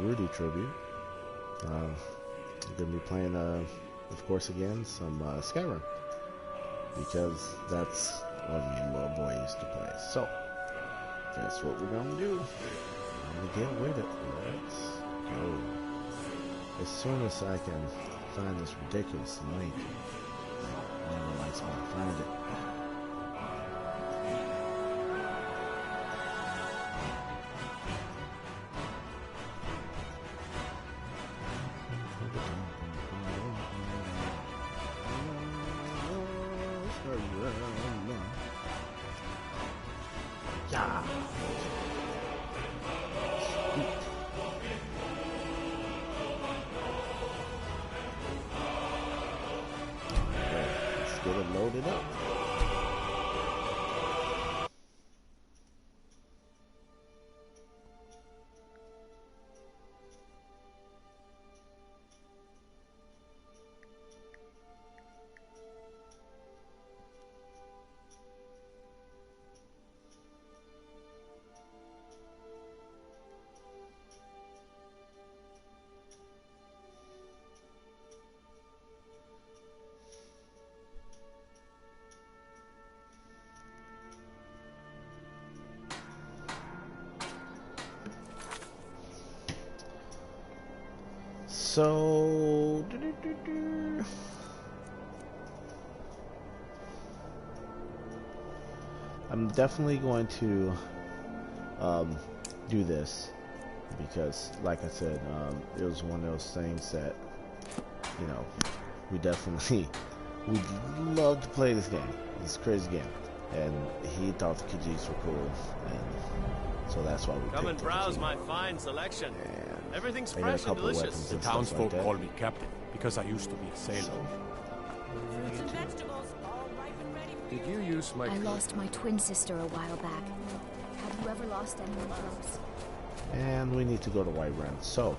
Rudy Tribute. I'm going to be playing, of course, again, some Skyrim. Because that's what me and little boy used to play. So, that's what we're going to do. I'm going to get with it. Let's go. As soon as I can find this ridiculous link, I never likes when I find it. Yeah. Let's get it loaded up. So, I'm definitely going to do this because, like I said, it was one of those things that, you know, we love to play this game. It's a crazy game, and he thought the Khajiits were cool, and so that's why we come and browse my fine selection. Everything's fresh and delicious. The townsfolk call me captain because I used to be a sailor. Fruits and vegetables, all ripe and ready for you. Did you use my... I lost my twin sister a while back. Have you ever lost anyone close? And we need to go to Whiterun. So,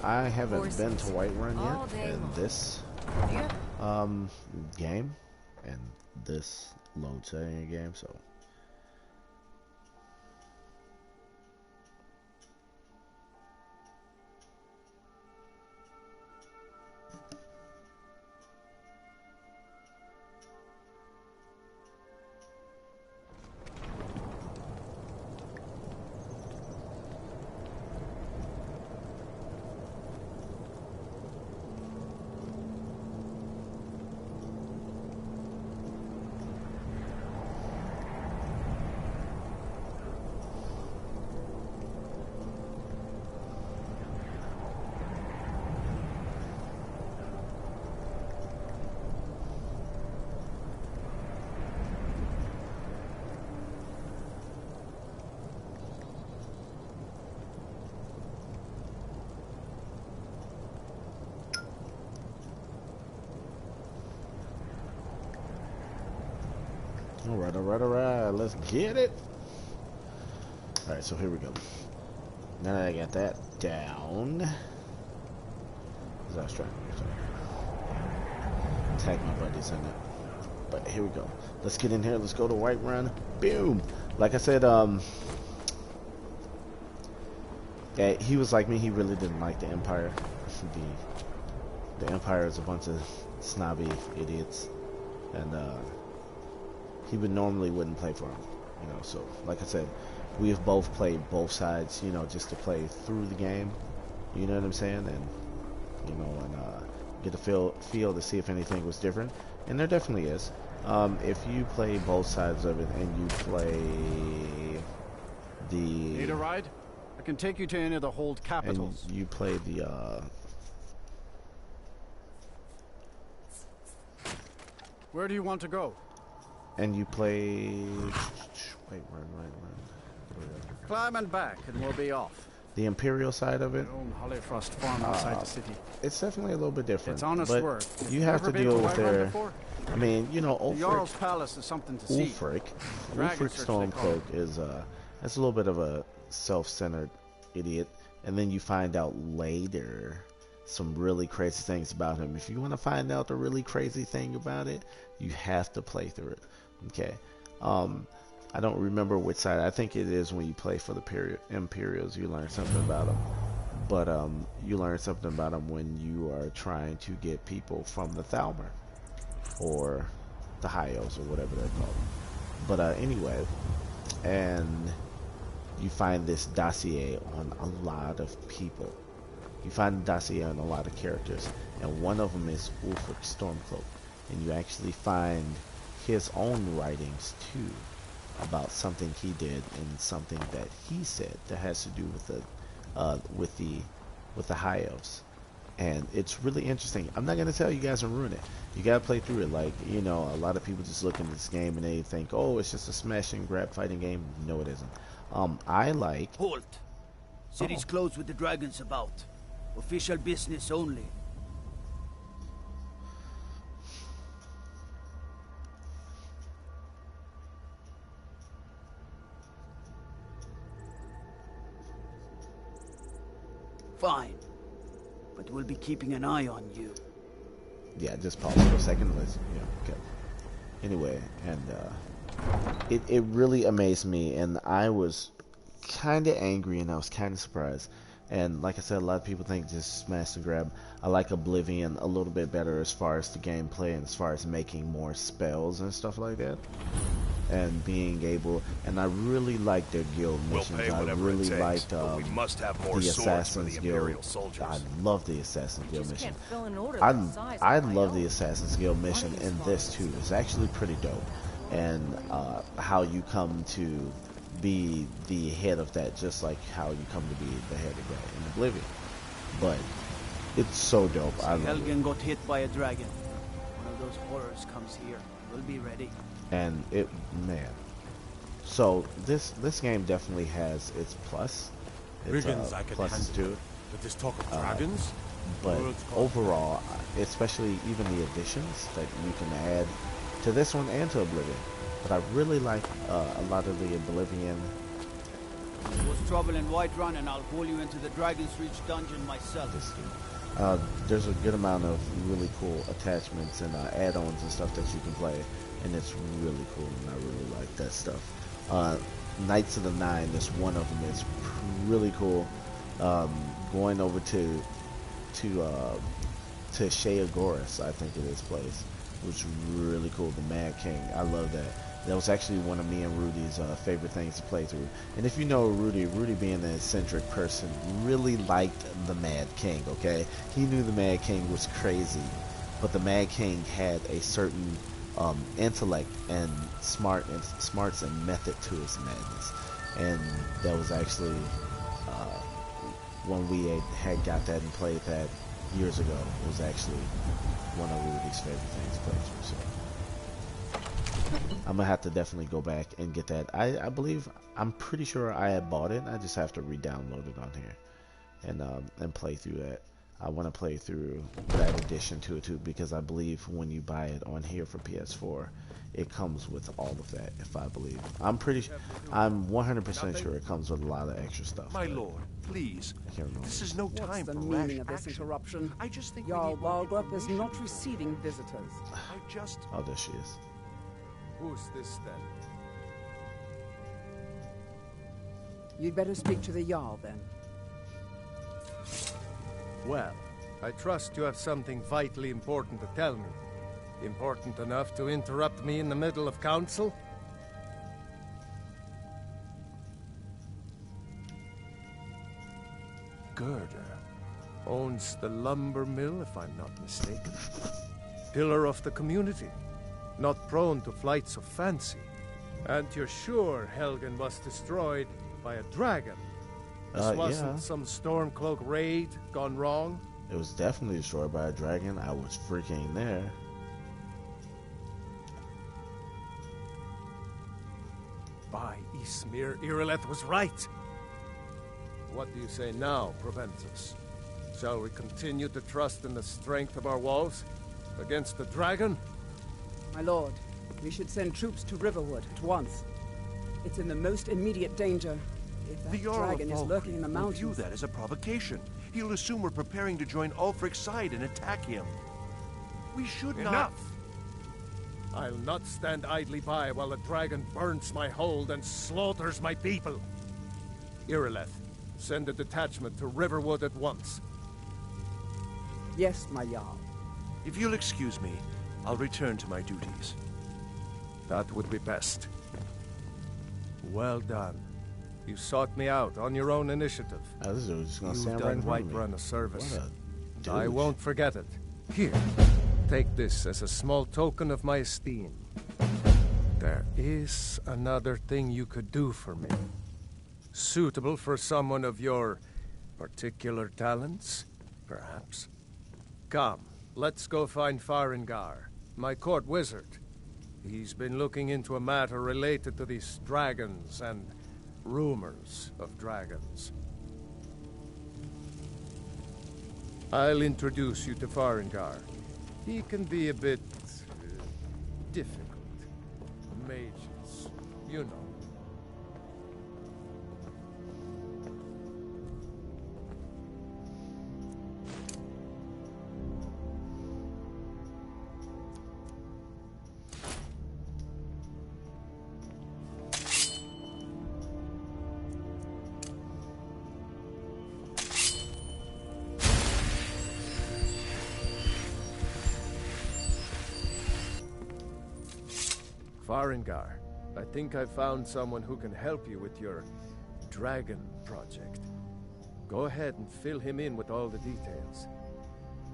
I haven't been to Whiterun yet in this game, and this load setting game, so... Alright, let's get it. Alright, so here we go. Now that I got that down, I was trying to tag my buddies in it. But here we go. Let's get in here. Let's go to Whiterun. Boom. Like I said, yeah, he was like me. He really didn't like the Empire. The Empire is a bunch of snobby idiots, and he wouldn't play for him, you know. So, like I said, we have both played both sides, you know, just to play through the game. You know what I'm saying? And you know, and get a feel to see if anything was different. And there definitely is. If you play both sides of it and you play the... Need a ride? I can take you to any of the hold capitals. And you play the... Where do you want to go? And you play... Wait, run. Climb and back, and we'll be off. The Imperial side of it. Your own Hollyfrost farm outside the city. It's definitely a little bit different. It's honest but work. You have to deal with their... I mean, you know, the Jarl's Palace is something to see. Ulfric Stormcloak is that's a little bit of a self-centered idiot, and then you find out later some really crazy things about him. If you want to find out the really crazy thing about it, you have to play through it. Okay. I don't remember which side. I think it is when you play for the Imperials. You learn something about them. but you learn something about him when you are trying to get people from the Thalmer or the High Elves or whatever they're called. But anyway, and you find this dossier on a lot of people. You find a dossier on a lot of characters, and one of them is Ulfric Stormcloak, and you actually find his own writings too about something he did and something that he said that has to do with the High Elves. And it's really interesting. I'm not gonna tell you guys and ruin it. You gotta play through it. Like, you know, a lot of people just look into this game and they think, oh, it's just a smash and grab fighting game. No, it isn't. I like. Halt! City's closed with the dragons about. Official business only. Fine. But we'll be keeping an eye on you. Yeah, just pause for a second. Let's, okay. Anyway, and it really amazed me, and I was kind of angry and I was kind of surprised. And like I said, a lot of people think just smash and grab. I like Oblivion a little bit better as far as the gameplay and as far as making more spells and stuff like that. And being able, and I really like their guild missions. I really liked the Assassin's Guild. I love the Assassin's Guild mission. I love the Assassin's Guild mission in this too. It's actually pretty dope. And how you come to be the head of that, just like how you come to be the head of that in Oblivion. But it's so dope. I love Helgen got hit by a dragon. One of those horrors comes here. We'll be ready. And it, man. So this game definitely has its plus. Its pluses to it. But this talk of dragons? But overall, especially even the additions that you can add to this one and to Oblivion. But I really like a lot of the Oblivion. There's trouble in Whiterun, and I'll pull you into the Dragon's Reach dungeon myself. There's a good amount of really cool attachments and add-ons and stuff that you can play, and it's really cool, and I really like that stuff. Knights of the Nine is one of them. It's really cool. Going over to Sheagoras, I think it is, place, which is really cool. The Mad King, I love that. That was actually one of me and Rudy's favorite things to play through. And if you know Rudy being an eccentric person, really liked the Mad King, okay? He knew the Mad King was crazy, but the Mad King had a certain intellect and smarts and method to his madness. And that was actually when we had got that and played that years ago. It was actually one of Rudy's favorite things to play through. So I'm gonna have to definitely go back and get that. I believe, I'm pretty sure I had bought it. I just have to re-download it on here and play through that. I want to play through that addition to it too, because I believe when you buy it on here for PS4, it comes with all of that. If I believe, I'm 100% sure it comes with a lot of extra stuff. My lord, please. This is no time for rash What's the meaning of this interruption? I just think Jarl Balgrup is not receiving visitors. Oh, there she is. Who's this then? You'd better speak to the Jarl then. Well, I trust you have something vitally important to tell me. Important enough to interrupt me in the middle of council? Gerda owns the lumber mill, if I'm not mistaken. Pillar of the community, not prone to flights of fancy. And you're sure Helgen was destroyed by a dragon? This wasn't some Stormcloak raid gone wrong? It was definitely destroyed by a dragon. I was freaking there. By Ysmir, Irileth was right. What do you say now, Proventus? Shall we continue to trust in the strength of our walls against the dragon? My lord, we should send troops to Riverwood at once. It's in the most immediate danger. If that dragon is lurking in the mountains... will view that as a provocation. He'll assume we're preparing to join Ulfric's side and attack him. We should not... Enough! I'll not stand idly by while the dragon burns my hold and slaughters my people. Irileth, Send a detachment to Riverwood at once. Yes, my Jarl. If you'll excuse me, I'll return to my duties. That would be best. Well done. You sought me out on your own initiative. Oh, this dude's just gonna You've stand right in done front of me. Whiterun a service. What a I douche. won't forget it. Here, take this as a small token of my esteem. There is another thing you could do for me. Suitable for someone of your particular talents, perhaps. Come, let's go find Farengar, my court wizard. He's been looking into a matter related to these dragons and rumors of dragons. I'll introduce you to Farengar. He can be a bit difficult. Mages, you know. Farengar, I think I found someone who can help you with your dragon project. Go ahead and fill him in with all the details.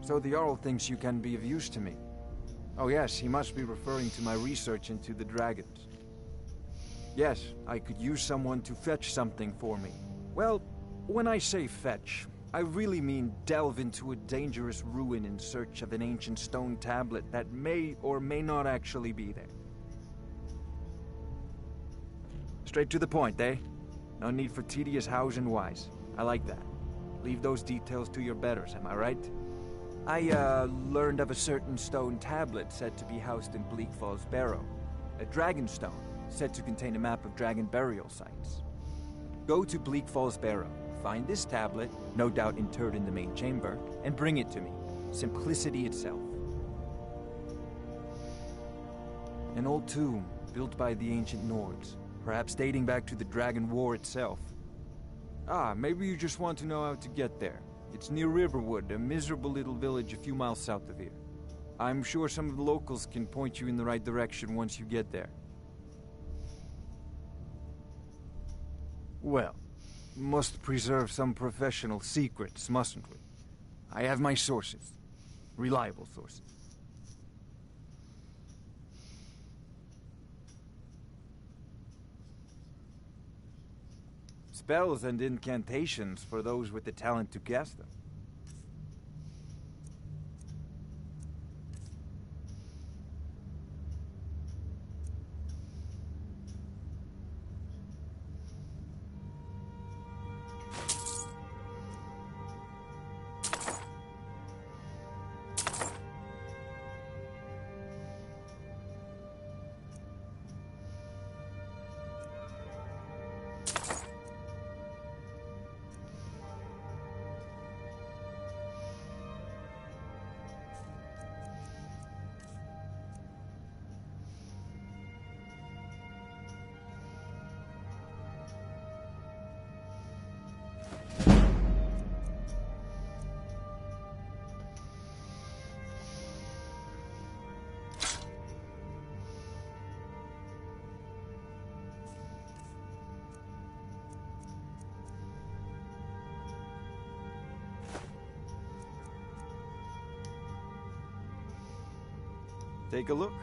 So the Jarl thinks you can be of use to me. Oh yes, he must be referring to my research into the dragons. Yes, I could use someone to fetch something for me. Well, when I say fetch, I really mean delve into a dangerous ruin in search of an ancient stone tablet that may or may not actually be there. Straight to the point, eh? No need for tedious hows and whys. I like that. Leave those details to your betters, am I right? I, learned of a certain stone tablet said to be housed in Bleak Falls Barrow. A dragon stone, said to contain a map of dragon burial sites. Go to Bleak Falls Barrow, find this tablet, no doubt interred in the main chamber, and bring it to me. Simplicity itself. An old tomb, built by the ancient Nords. Perhaps dating back to the Dragon War itself. Ah, maybe you just want to know how to get there. It's near Riverwood, a miserable little village a few miles south of here. I'm sure some of the locals can point you in the right direction once you get there. Well, must preserve some professional secrets, mustn't we? I have my sources. Reliable sources. Spells and incantations for those with the talent to cast them. Take a look.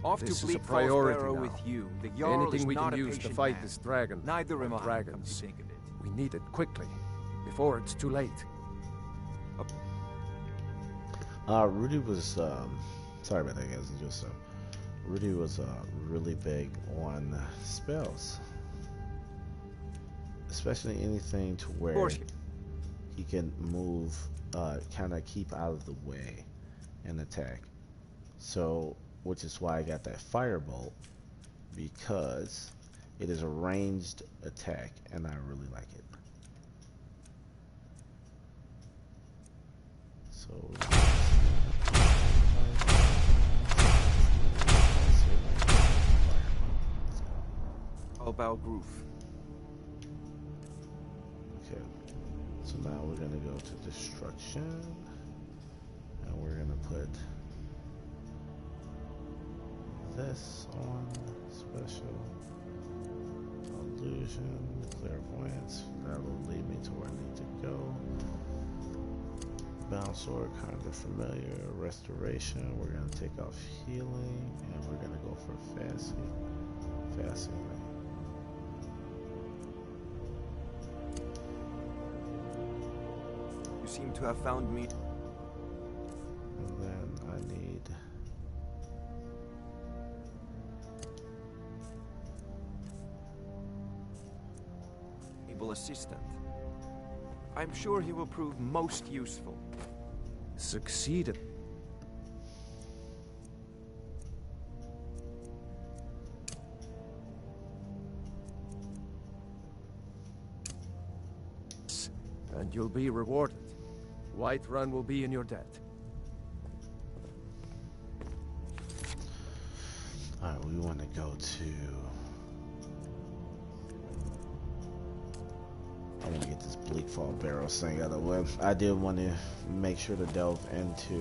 Off This to is a Bleak priority Falls Barrow now. with you. The Jarl Anything is we not can a use to patient fight man. this dragon. Neither am or I, dragons. come to think of it. We need it quickly, before it's too late. Rudy was, sorry about that, guys. Just Rudy was really big on spells, especially anything to where he can move, kind of keep out of the way and attack. So, which is why I got that firebolt, because it is a ranged attack and I really like it. So All about groove. Okay, so now we're gonna go to destruction, and we're gonna put this on special illusion, clairvoyance. That will lead me to where I need to go. Bound sword, kind of familiar. Restoration. We're gonna take off healing, and we're gonna go for fasting. You seem to have found me. And then I need able assistant. I'm sure he will prove most useful. Succeeded. And you'll be rewarded. Whiterun will be in your debt. Alright, we want to go to... I want to get this bleak fall barrels thing out of the way. I did want to make sure to delve into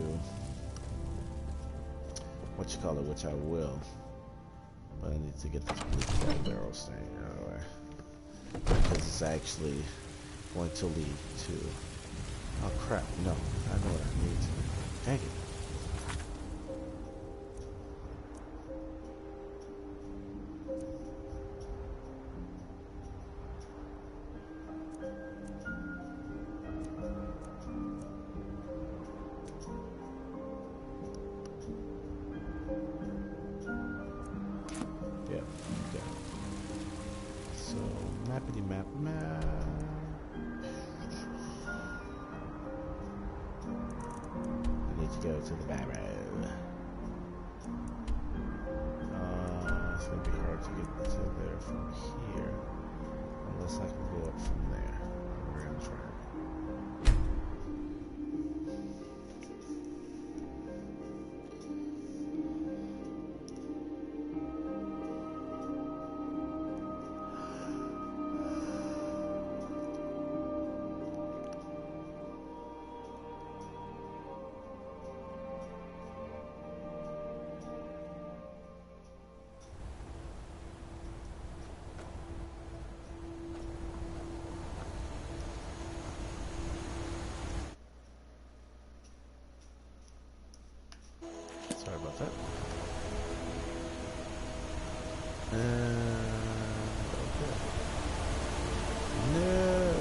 what you call it, which I will. But I need to get this bleak fall barrels thing out of the way. Because it's actually going to lead to... Oh crap, no. I know what I need to. Dang it. Sorry about that. Okay. No.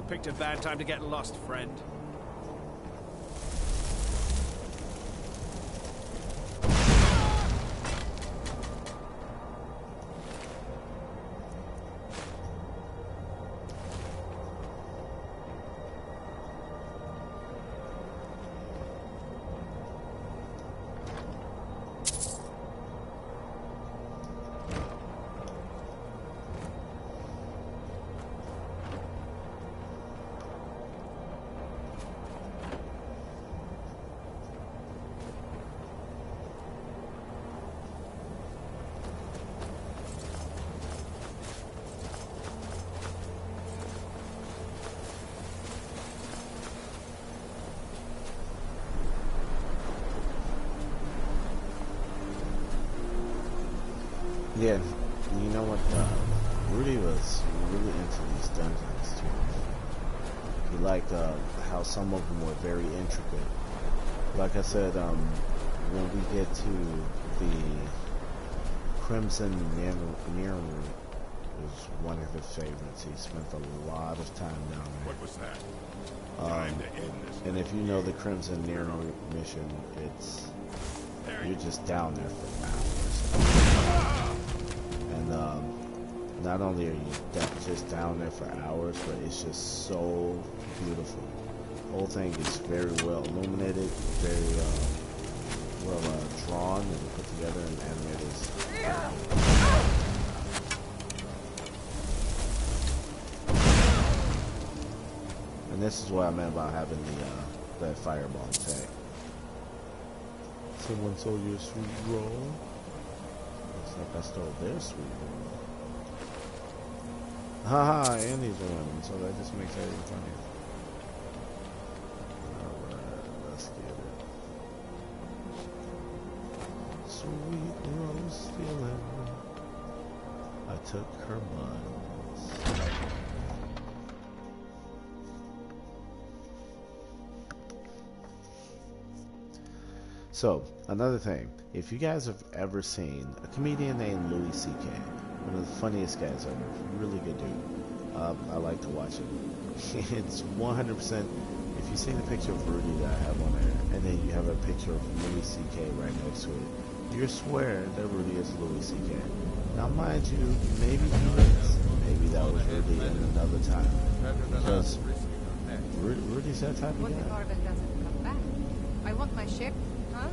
You picked a bad time to get lost, friend. Yeah, you know what? Rudy was really into these dungeons too. He liked how some of them were very intricate. Like I said, when we get to the Crimson Mirror was one of his favorites. He spent a lot of time down there. What was that? Time to end this. And if you know the Crimson Mirror mission, you're just down there for hours. And not only are you just down there for hours, but it's just so beautiful. The whole thing is very well illuminated, very well drawn and put together and animated. And this is what I meant about having that fireball attack. Someone stole your sweet roll. Looks like I stole their sweet roll. Haha, and these are women, so that just makes everything funny. Alright, let's get it. Sweet rose stealing. I took her buns. So, another thing, if you guys have ever seen a comedian named Louis C.K., one of the funniest guys ever, really good dude, I like to watch him. It's 100%, if you see the picture of Rudy that I have on there, and then you have a picture of Louis C.K. right next to it, you swear that Rudy is Louis C.K. Now mind you, maybe he is, maybe that was Rudy in another time, because Rudy's that type of What guy. if Arvel doesn't come back? I want my ship, huh?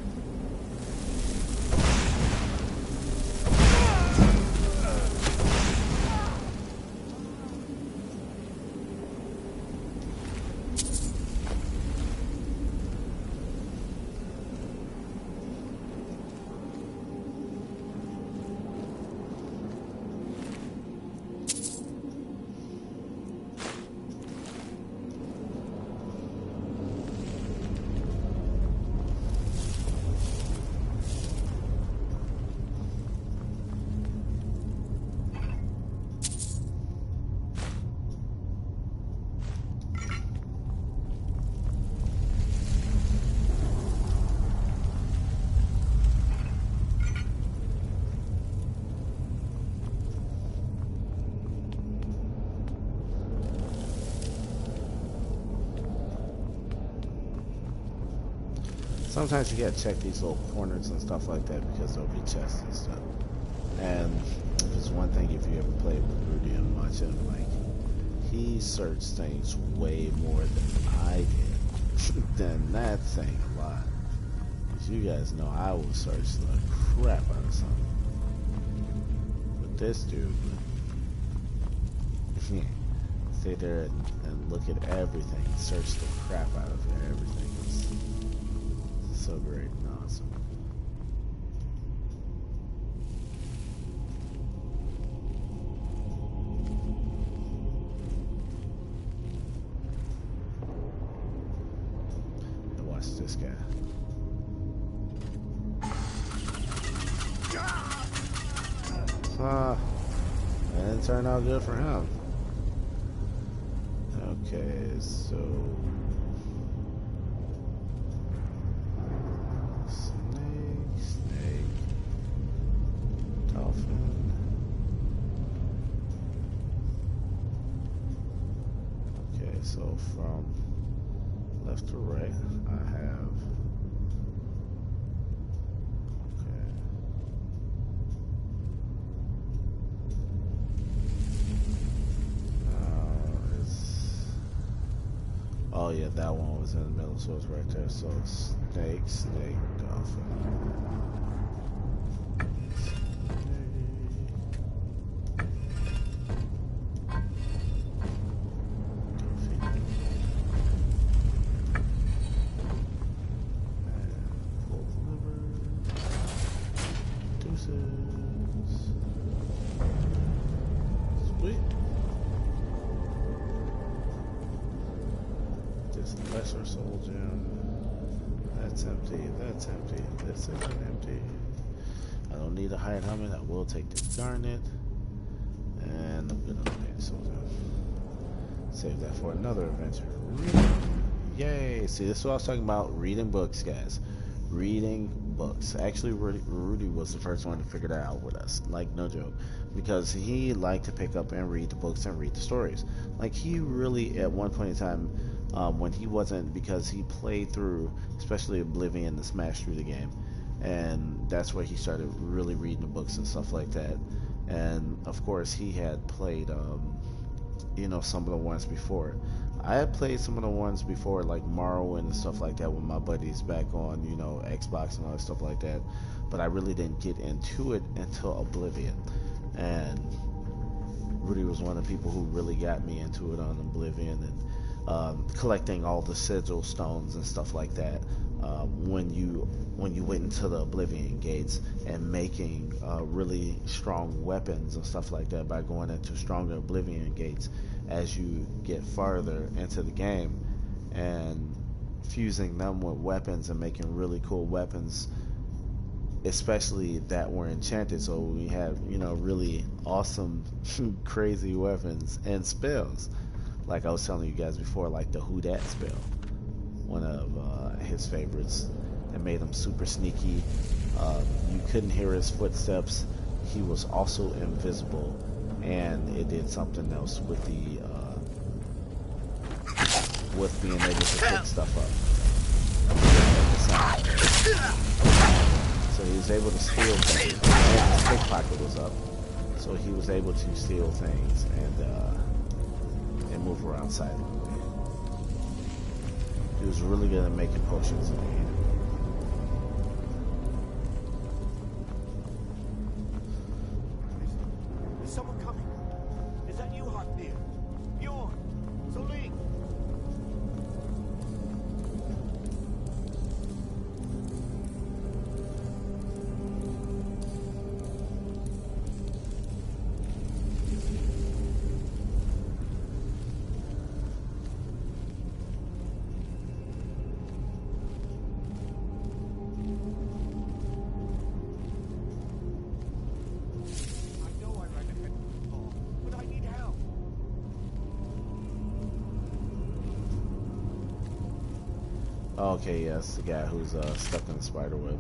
Sometimes you gotta check these little corners and stuff like that because there'll be chests and stuff. And if it's one thing, if you ever played with Rudy and watch him, like, he searched things way more than I did. Than that thing a lot. As you guys know, I will search the crap out of something. But this dude, stay there and look at everything, search the crap out of everything. It's so great and awesome. And watch this guy. That didn't turn out good for him. Okay, so snake, dolphin. Okay, So from left to right, I have. Okay. Oh yeah, that one was in the middle, so it's right there. So snake, dolphin. Sweet. This lesser soul gem. That's empty. That's empty. This isn't empty. I don't need a hired helmet. I will take the garnet. And I'm good on the paint soul gem. Save that for another adventure. Yay! See, this is what I was talking about. Reading books, guys. Reading books. Actually, Rudy was the first one to figure that out with us. Like, no joke. Because he liked to pick up and read the books and read the stories. Like, he really, at one point in time, when he wasn't, because he played through, especially Oblivion, and smashed through the game. And that's where he started really reading the books and stuff like that. And, of course, he had played, you know, some of the ones before. I had played some of the ones before, like Morrowind and stuff like that, with my buddies back on, you know, Xbox and all that stuff like that. But I really didn't get into it until Oblivion. And Rudy was one of the people who really got me into it on Oblivion, and collecting all the sigil stones and stuff like that. When you went into the Oblivion gates, and making really strong weapons and stuff like that by going into stronger Oblivion gates as you get farther into the game, and fusing them with weapons and making really cool weapons, especially that were enchanted. So we have, you know, really awesome crazy weapons and spells, like I was telling you guys before, like the Who Dat spell, one of his favorites, that made him super sneaky. You couldn't hear his footsteps. He was also invisible, and it did something else with the with being able to pick stuff up. So he was able to steal things, and his pickpocket was up, so he was able to steal things and move around silently. He was really good at making potions in the game. Is someone coming? Is that you, Hotnear? Bjorn? Soling? Okay, yes, the guy who's stuck in the spider web.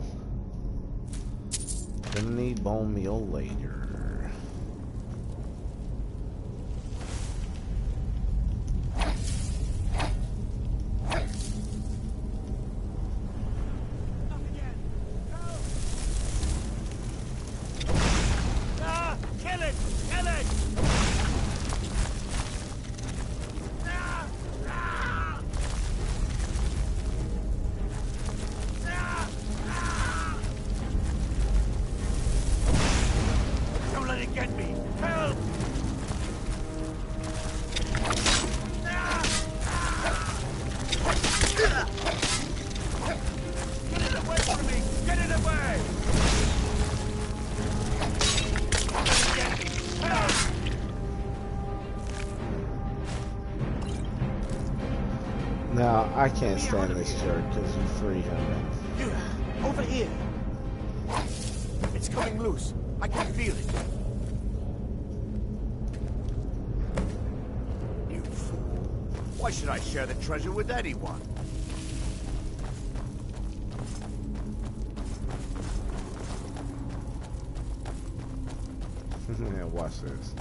Gonna need bone meal later. Now, I can't stand this jerk because you free him. You, over here. It's coming loose. I can feel it. You fool. Why should I share the treasure with anyone? Yeah, watch this.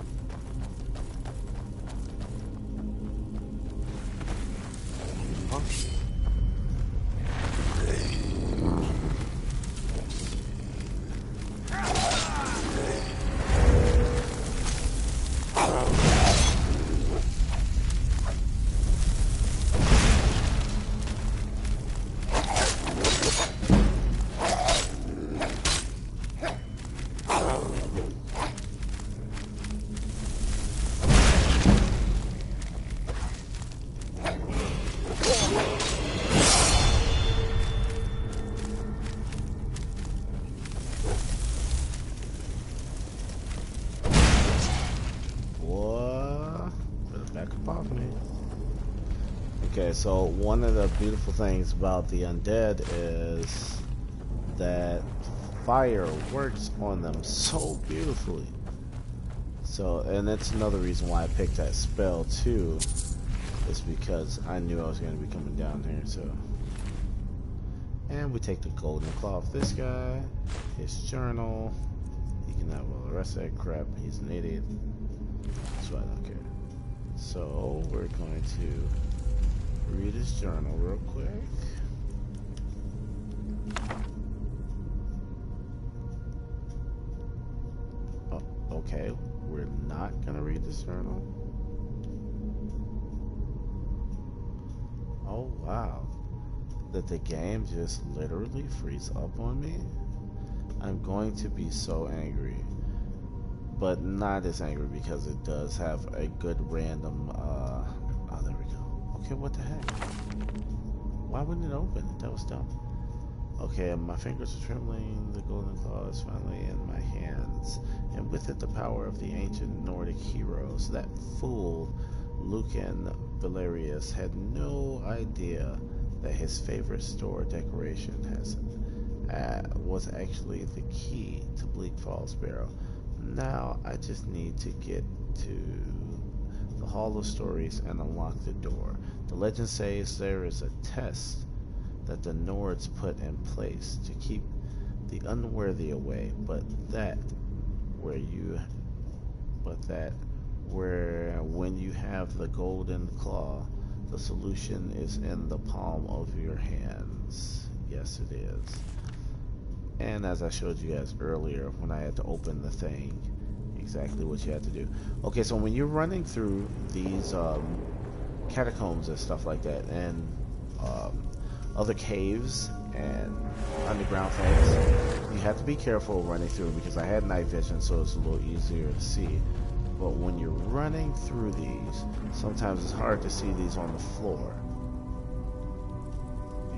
Okay, so one of the beautiful things about the undead is that fire works on them so beautifully. So, and that's another reason why I picked that spell too, is because I knew I was going to be coming down here. So, and we take the golden claw off this guy, his journal. He can have all the rest of that crap. He's an idiot. So I don't care. So we're going to read his journal real quick. Oh, okay, we're not gonna read this journal. Oh wow, that the game just literally frees up on me. I'm going to be so angry, but not as angry because it does have a good random oh, there we go. Okay, what the heck? Why wouldn't it open? That was dumb. Okay, my fingers are trembling. The golden claw is finally in my hands, and with it the power of the ancient Nordic heroes. That fool Lucan Valerius had no idea that his favorite store decoration was actually the key to Bleak Falls Barrow. Now I just need to get to the Hall of Stories and unlock the door. The legend says there is a test that the Nords put in place to keep the unworthy away, but when you have the golden claw, the solution is in the palm of your hands. Yes, it is. And as I showed you guys earlier, when I had to open the thing, exactly what you had to do. Okay, so when you're running through these catacombs and stuff like that, and other caves and underground things, you have to be careful running through, because I had night vision, so it's a little easier to see. But when you're running through these, sometimes it's hard to see these on the floor.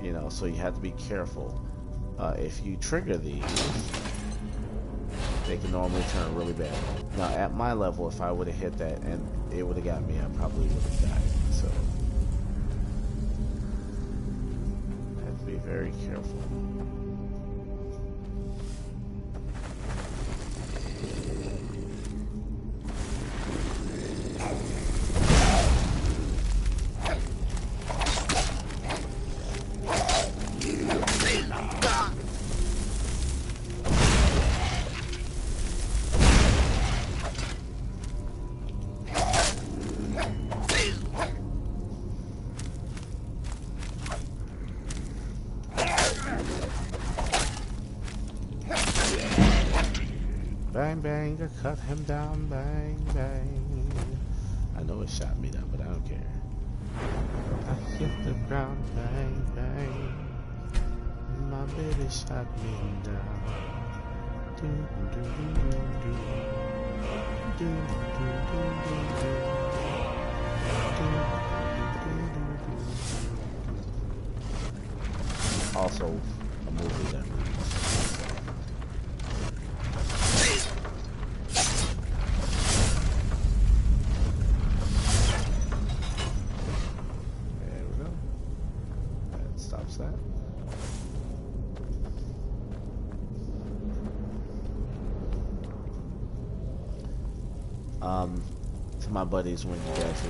You know, so you have to be careful. If you trigger these, they can normally turn really bad. Now, at my level, if I would have hit that and it would have got me, I probably would have died. So, I have to be very careful. Bang, bang, I cut him down, bang, bang. I know it shot me down, but I don't care. I hit the ground, bang, bang. My baby shot me down. Do, do, do, do, do. Do, do, do, do, do. Do, do, do, do. Also, a movie that to my buddies when you guys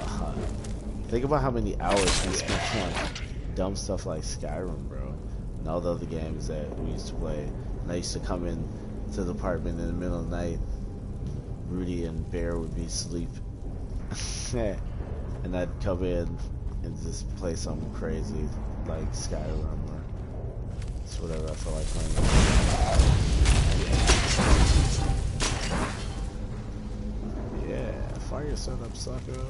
find think about how many hours we spent on dumb stuff like Skyrim, bro, and all the other games that we used to play. And I used to come in to the apartment in the middle of the night. Rudy and Bear would be asleep, and I'd come in and just play something crazy like Skyrim or just whatever I felt like playing. Yeah, fire setup, sucker.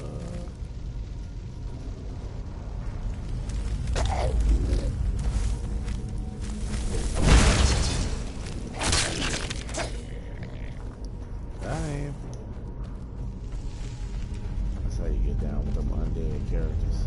Damn. That's how you get down with them undead characters.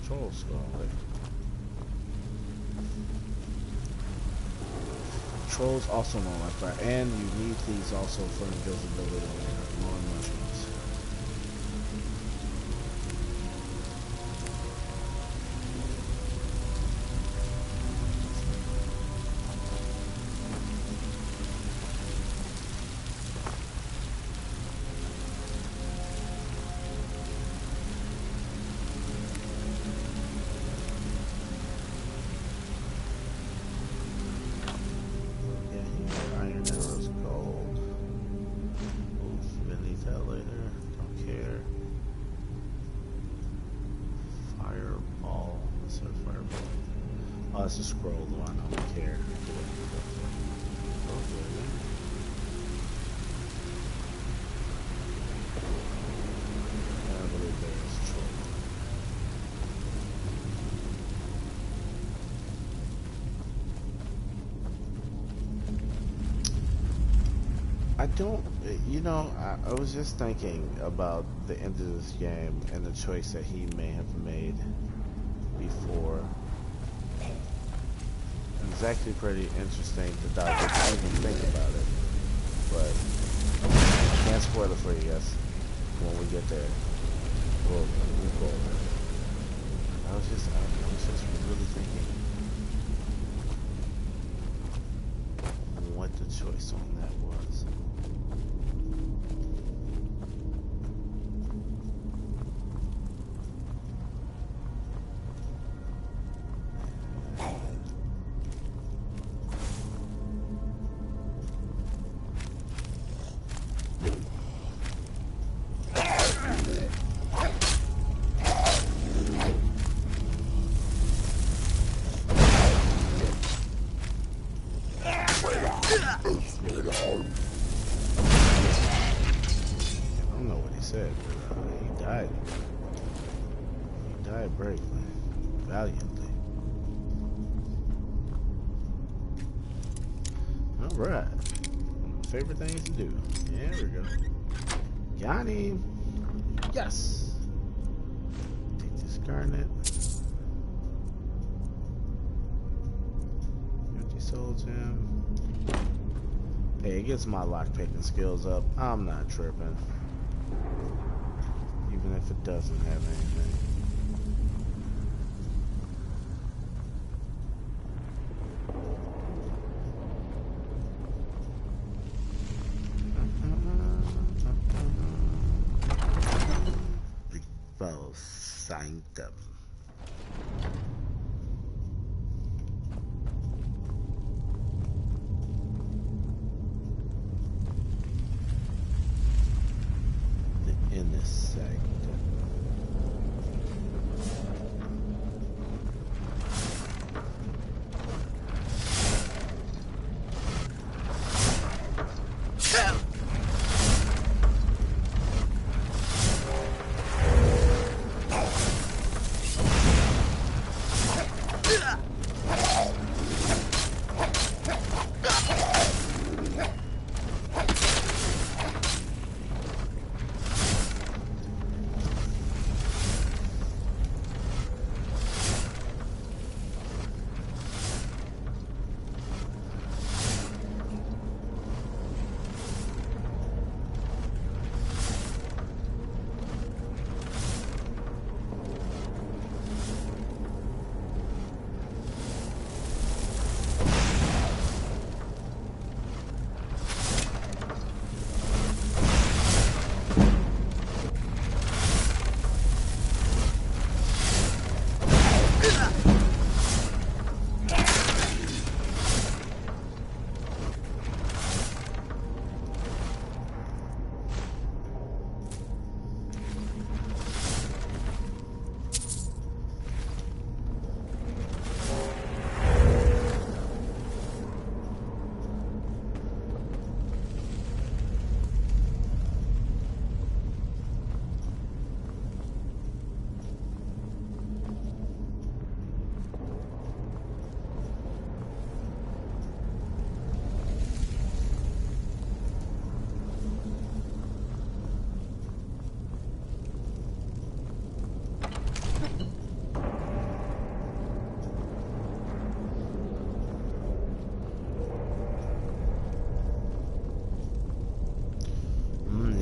Troll skull. Trolls also known like that, and you need these also for invisibility and more mushrooms. It's a scroll, though I don't care. I believe there is a troll. I don't, you know, I was just thinking about the end of this game and the choice that he may have made before. It's actually pretty interesting to dive into and even think about it, but I can't spoil it for you guys. When we get there, we'll go over it. I was just really thinking what the choice on that was. Valiantly. Alright. One of my favorite things to do. Yeah, there we go. Got him. Yes. Take this garnet. 50 soul gem. Hey, it gets my lockpicking skills up. I'm not tripping. Even if it doesn't have anything. Sanctum. The inner sanctum.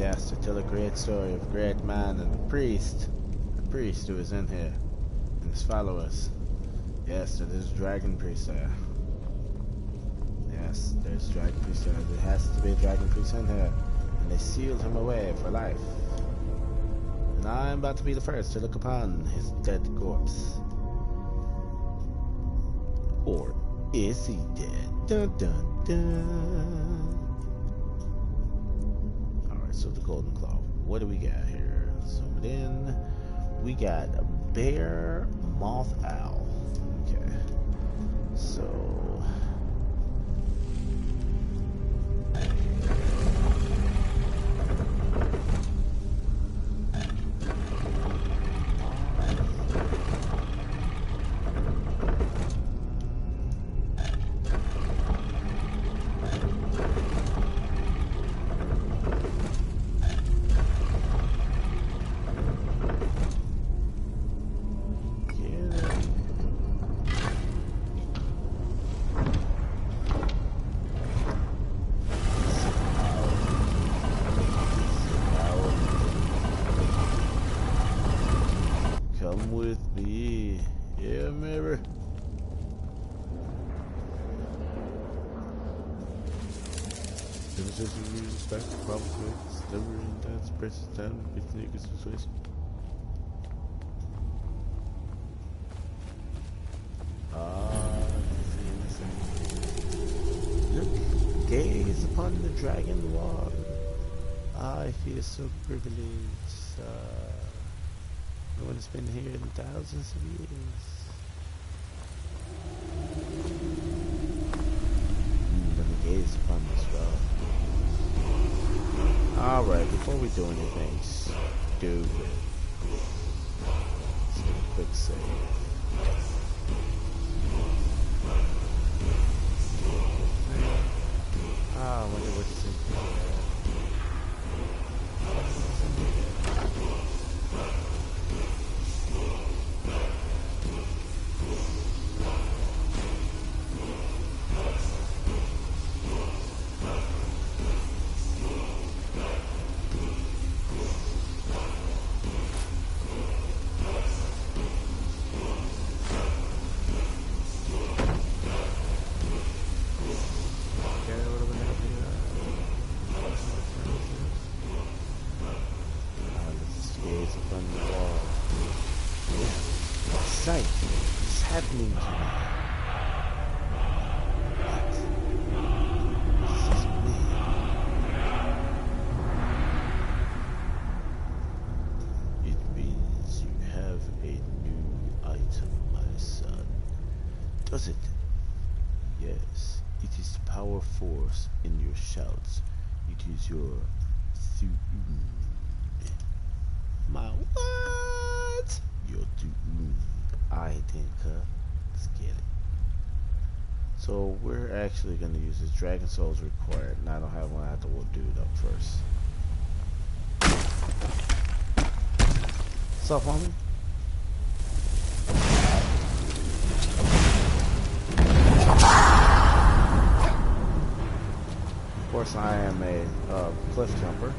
Yes, to tell a great story of a great man and a priest who is in here, and his followers. Yes, there is a dragon priest there. Yes, there's a dragon priest there. There has to be a dragon priest in here, and they sealed him away for life. And I'm about to be the first to look upon his dead corpse. Or is he dead? Dun dun dun. Alright, so the golden claw. What do we got here? Zoom it in. We got a bear, moth, owl. Okay. So come with me. Yeah, maybe. Demonstration of respect, probably delivery and dance, precious time, with niggas persuasion. Look, gaze upon the dragon wall. I feel so privileged. No one has been here in thousands of years. Let me gaze upon this well. Alright, before we do anything stupid, let's do a quick save. I wonder what's in here. Sight is happening to me. What? This is me. It means you have a new item, my son. Does it? Yes. It is the power force in your shouts. It is your my what? Your I think scale it. So we're actually going to use this. Dragon Souls required, and I don't have one. I have to do it up first. What's up, homie? Of course, I am a cliff jumper.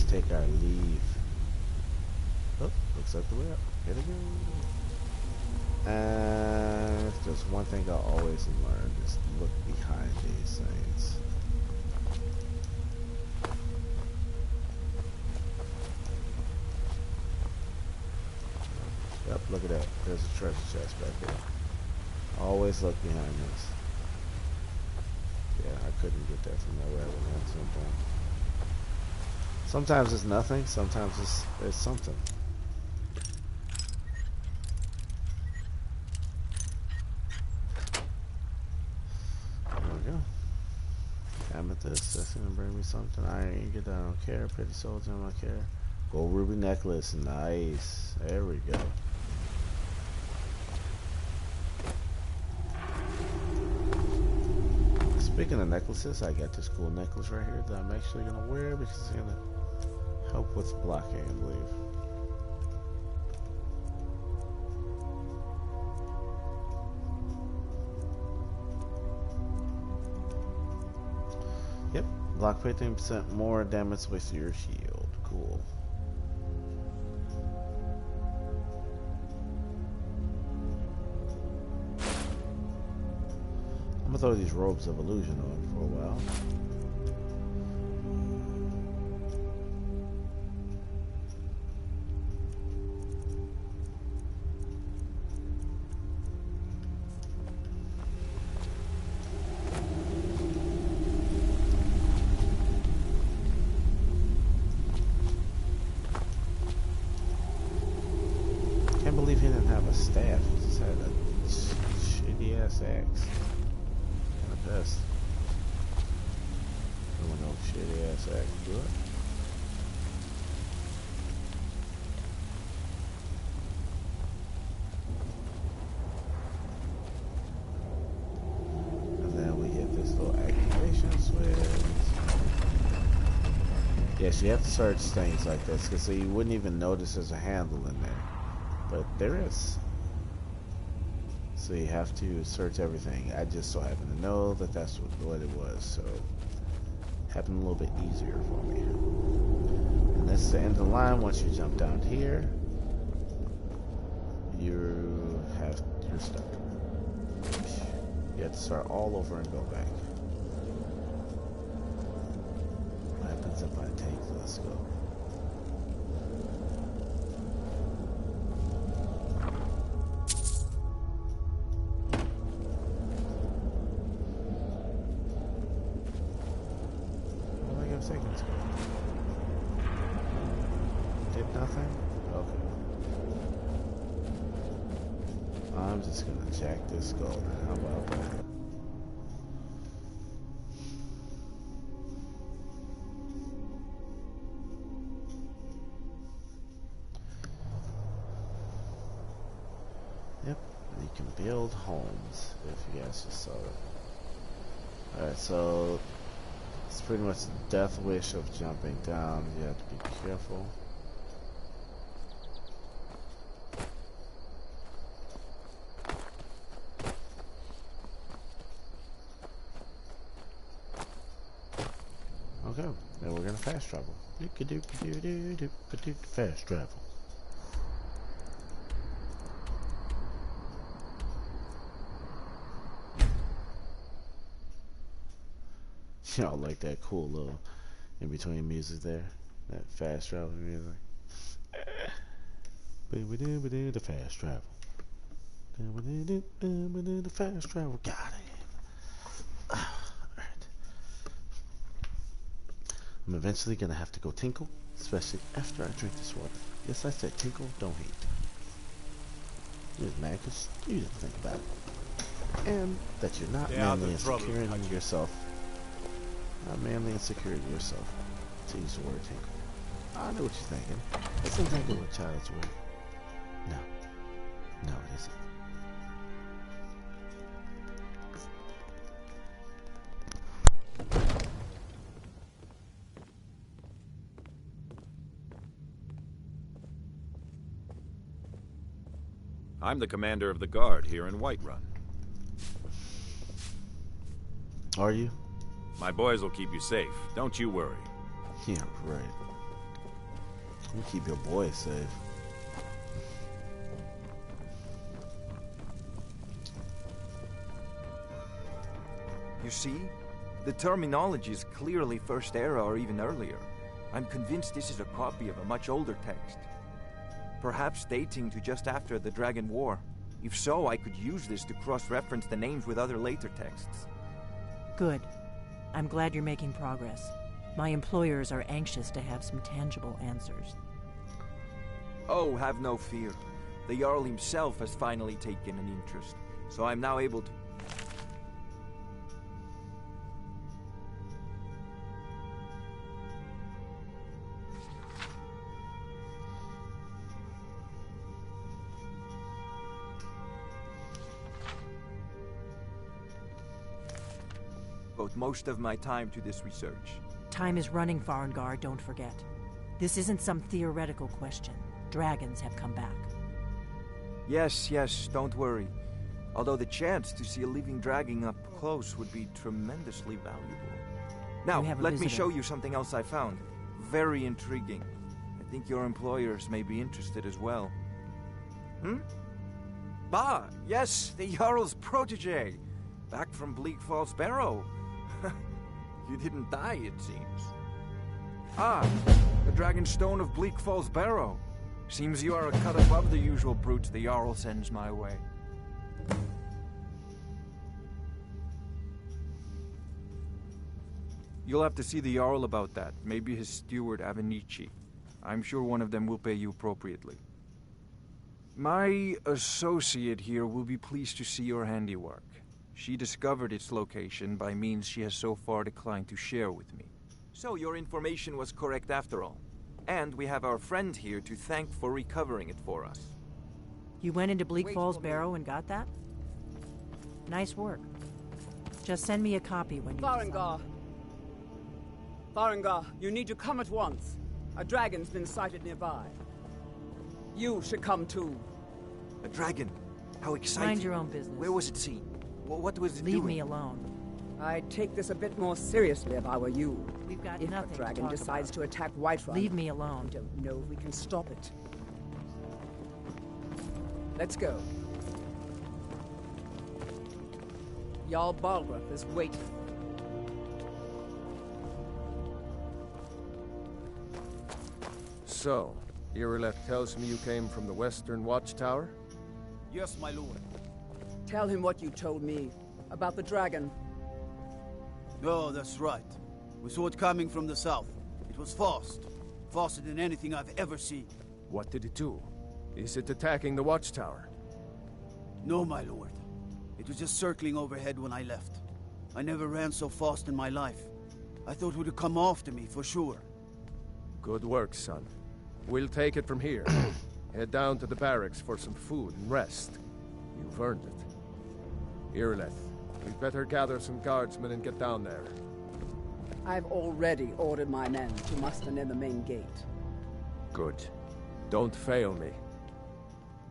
Take our leave. Oh, looks like the way up. Here we go. And if there's one thing I'll always learn is look behind these things. Look at that. There's a treasure chest back there. Always look behind this. Yeah, I couldn't get that from nowhere when I jumped on. Sometimes it's nothing, sometimes it's something. There we go. Amethyst, that's gonna bring me something. Iron ingot, I don't care. Pretty soldier, I don't care. Gold ruby necklace, nice. There we go. Speaking of necklaces, I got this cool necklace right here that I'm actually gonna wear because it's gonna help with blocking, I believe. Yep, block 15% more damage with your shield. Cool. I'm gonna throw these robes of illusion on for a while. Can't believe he didn't have a staff. He just had a shitty ass axe. Best. I don't know if shitty ass axe do it. And then we hit this little activation switch. Yes, you have to search things like this because so you wouldn't even notice there's a handle in there. But there is. So you have to search everything. I just so happen to know that that's what it was, so it happened a little bit easier for me. And that's the end of the line. Once you jump down here, you're stuck. You have to start all over and go back. What happens if I take this? Go. Seconds ago. Did nothing? Okay. I'm just gonna jack this gold. How about that? Yep, you can build homes if you guys just saw it. Alright, so it's pretty much the death wish of jumping down. You have to be careful. Okay, then we're gonna fast travel. Fast travel. Y'all like that cool little in between music there, that fast travel music. The fast travel. The fast travel. Got it. Alright. I'm eventually gonna have to go tinkle, especially after I drink this water. Yes, I said tinkle, don't hate. You're mad because you didn't think about it. And that you're not manly and secure in yourself. Not manly and secure in yourself. To use the word tinkle. I know what you're thinking. It's something to do with child's word. No. No, it isn't. I'm the commander of the guard here in Whiterun. Are you? My boys will keep you safe. Don't you worry. Yeah, right. You keep your boys safe. You see? The terminology is clearly First Era or even earlier. I'm convinced this is a copy of a much older text. Perhaps dating to just after the Dragon War. If so, I could use this to cross-reference the names with other later texts. Good. I'm glad you're making progress. My employers are anxious to have some tangible answers. Oh, have no fear. The Jarl himself has finally taken an interest, so I'm now able to... devote most of my time to this research. Time is running, Farengar, don't forget. This isn't some theoretical question. Dragons have come back. Yes, don't worry. Although the chance to see a living dragon up close would be tremendously valuable. Now, let me show you something else I found. Very intriguing. I think your employers may be interested as well. Yes, the Jarl's protege. Back from Bleak Falls Barrow. You didn't die, it seems. The Dragon Stone of Bleak Falls Barrow. Seems you are a cut above the usual brutes the Jarl sends my way. You'll have to see the Jarl about that. Maybe his steward, Avenici. I'm sure one of them will pay you appropriately. My associate here will be pleased to see your handiwork. She discovered its location by means she has so far declined to share with me. So your information was correct after all. And we have our friend here to thank for recovering it for us. You went into Bleak Falls Barrow and got that? Nice work. Just send me a copy when you... Farengar, you need to come at once. A dragon's been sighted nearby. You should come too. A dragon? How exciting. Mind your own business. Where was it seen? What was it doing? Leave me alone. I'd take this a bit more seriously if I were you. We've got if nothing a dragon to talk decides about. to attack Whiterun, Leave me alone. I don't know if we can stop it. Let's go. Jarl Balgruuf is waiting. So, Irileth tells me you came from the Western Watchtower? Yes, my lord. Tell him what you told me about the dragon. Oh, that's right. We saw it coming from the south. It was fast. Faster than anything I've ever seen. What did it do? Is it attacking the Watchtower? No, my lord. It was just circling overhead when I left. I never ran so fast in my life. I thought it would come after me, for sure. Good work, son. We'll take it from here. Head down to the barracks for some food and rest. You've earned it. Irileth, we'd better gather some guardsmen and get down there. I've already ordered my men to muster near the main gate. Good. Don't fail me.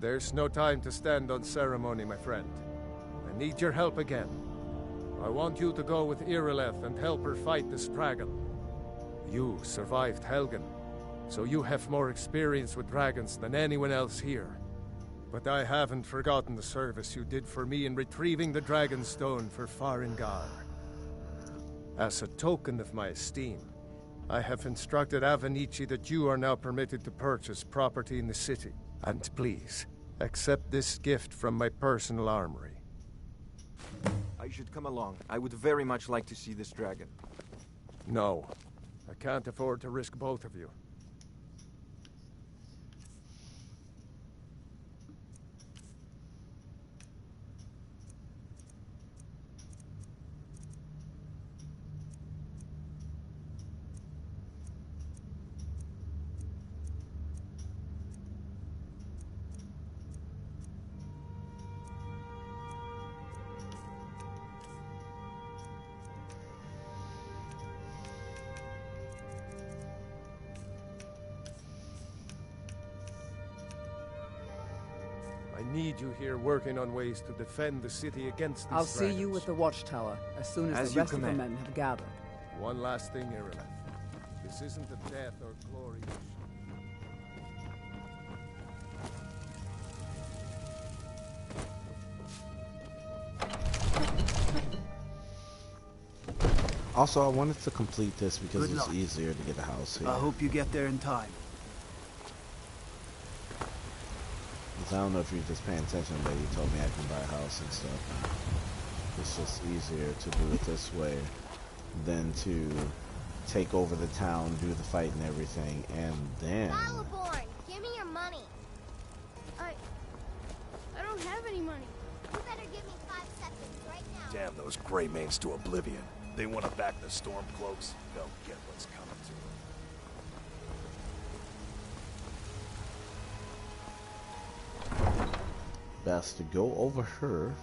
There's no time to stand on ceremony, my friend. I need your help again. I want you to go with Irileth and help her fight this dragon. You survived Helgen, so you have more experience with dragons than anyone else here. But I haven't forgotten the service you did for me in retrieving the Dragon Stone for Farengar. As a token of my esteem, I have instructed Avenici that you are now permitted to purchase property in the city. And please, accept this gift from my personal armory. I should come along. I would very much like to see this dragon. No, I can't afford to risk both of you. I need you here working on ways to defend the city against these I'll see dragons. you with the Watchtower as soon as the rest of the men have gathered. One last thing, Irileth. This isn't a death or glory mission. Also, I wanted to complete this because Good it's luck. easier to get a house here. I hope you get there in time. I don't know if you're just paying attention, but you told me I can buy a house and stuff. It's just easier to do it this way than to take over the town, do the fight and everything, and then... Battleborn, give me your money. I don't have any money. You better give me 5 seconds right now. Damn those gray mains to oblivion. They want to back the Stormcloaks. They'll get what's coming to them. Best to go over her.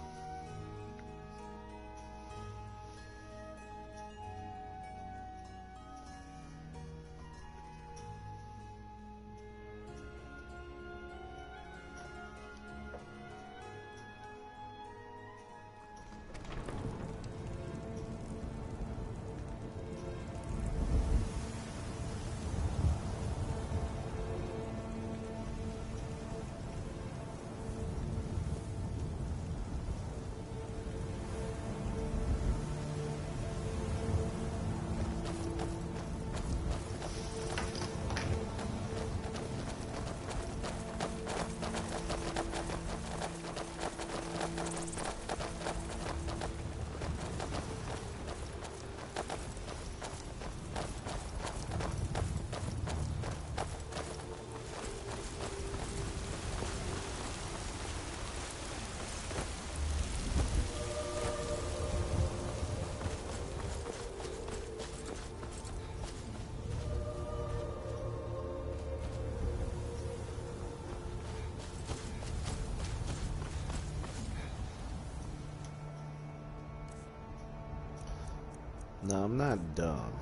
No, I'm not dumb.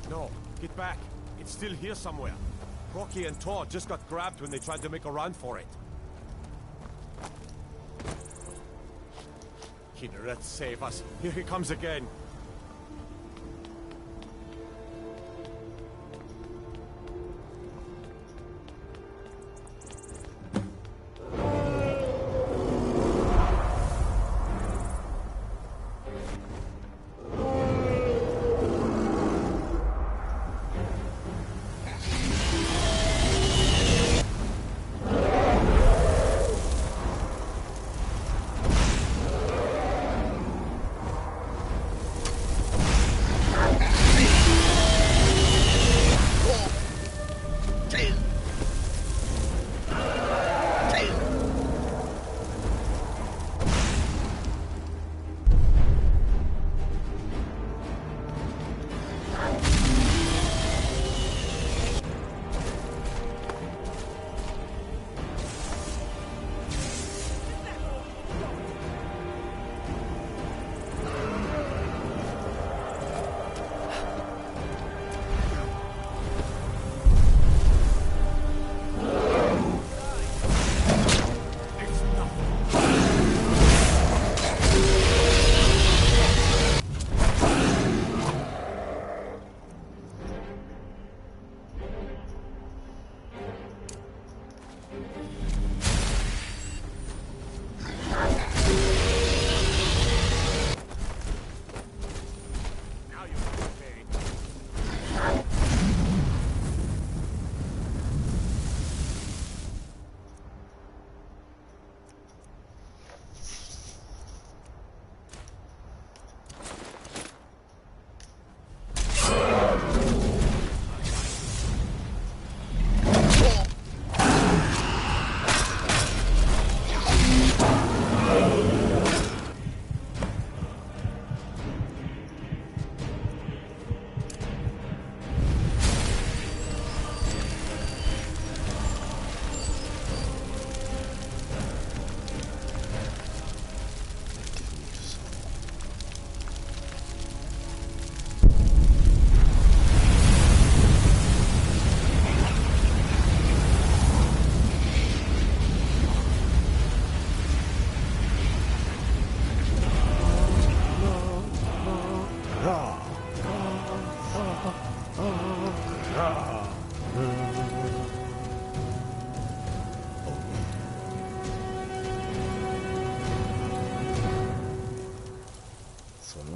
No, get back. It's still here somewhere. Rocky and Tor just got grabbed when they tried to make a run for it. Kinneret, save us. Here he comes again.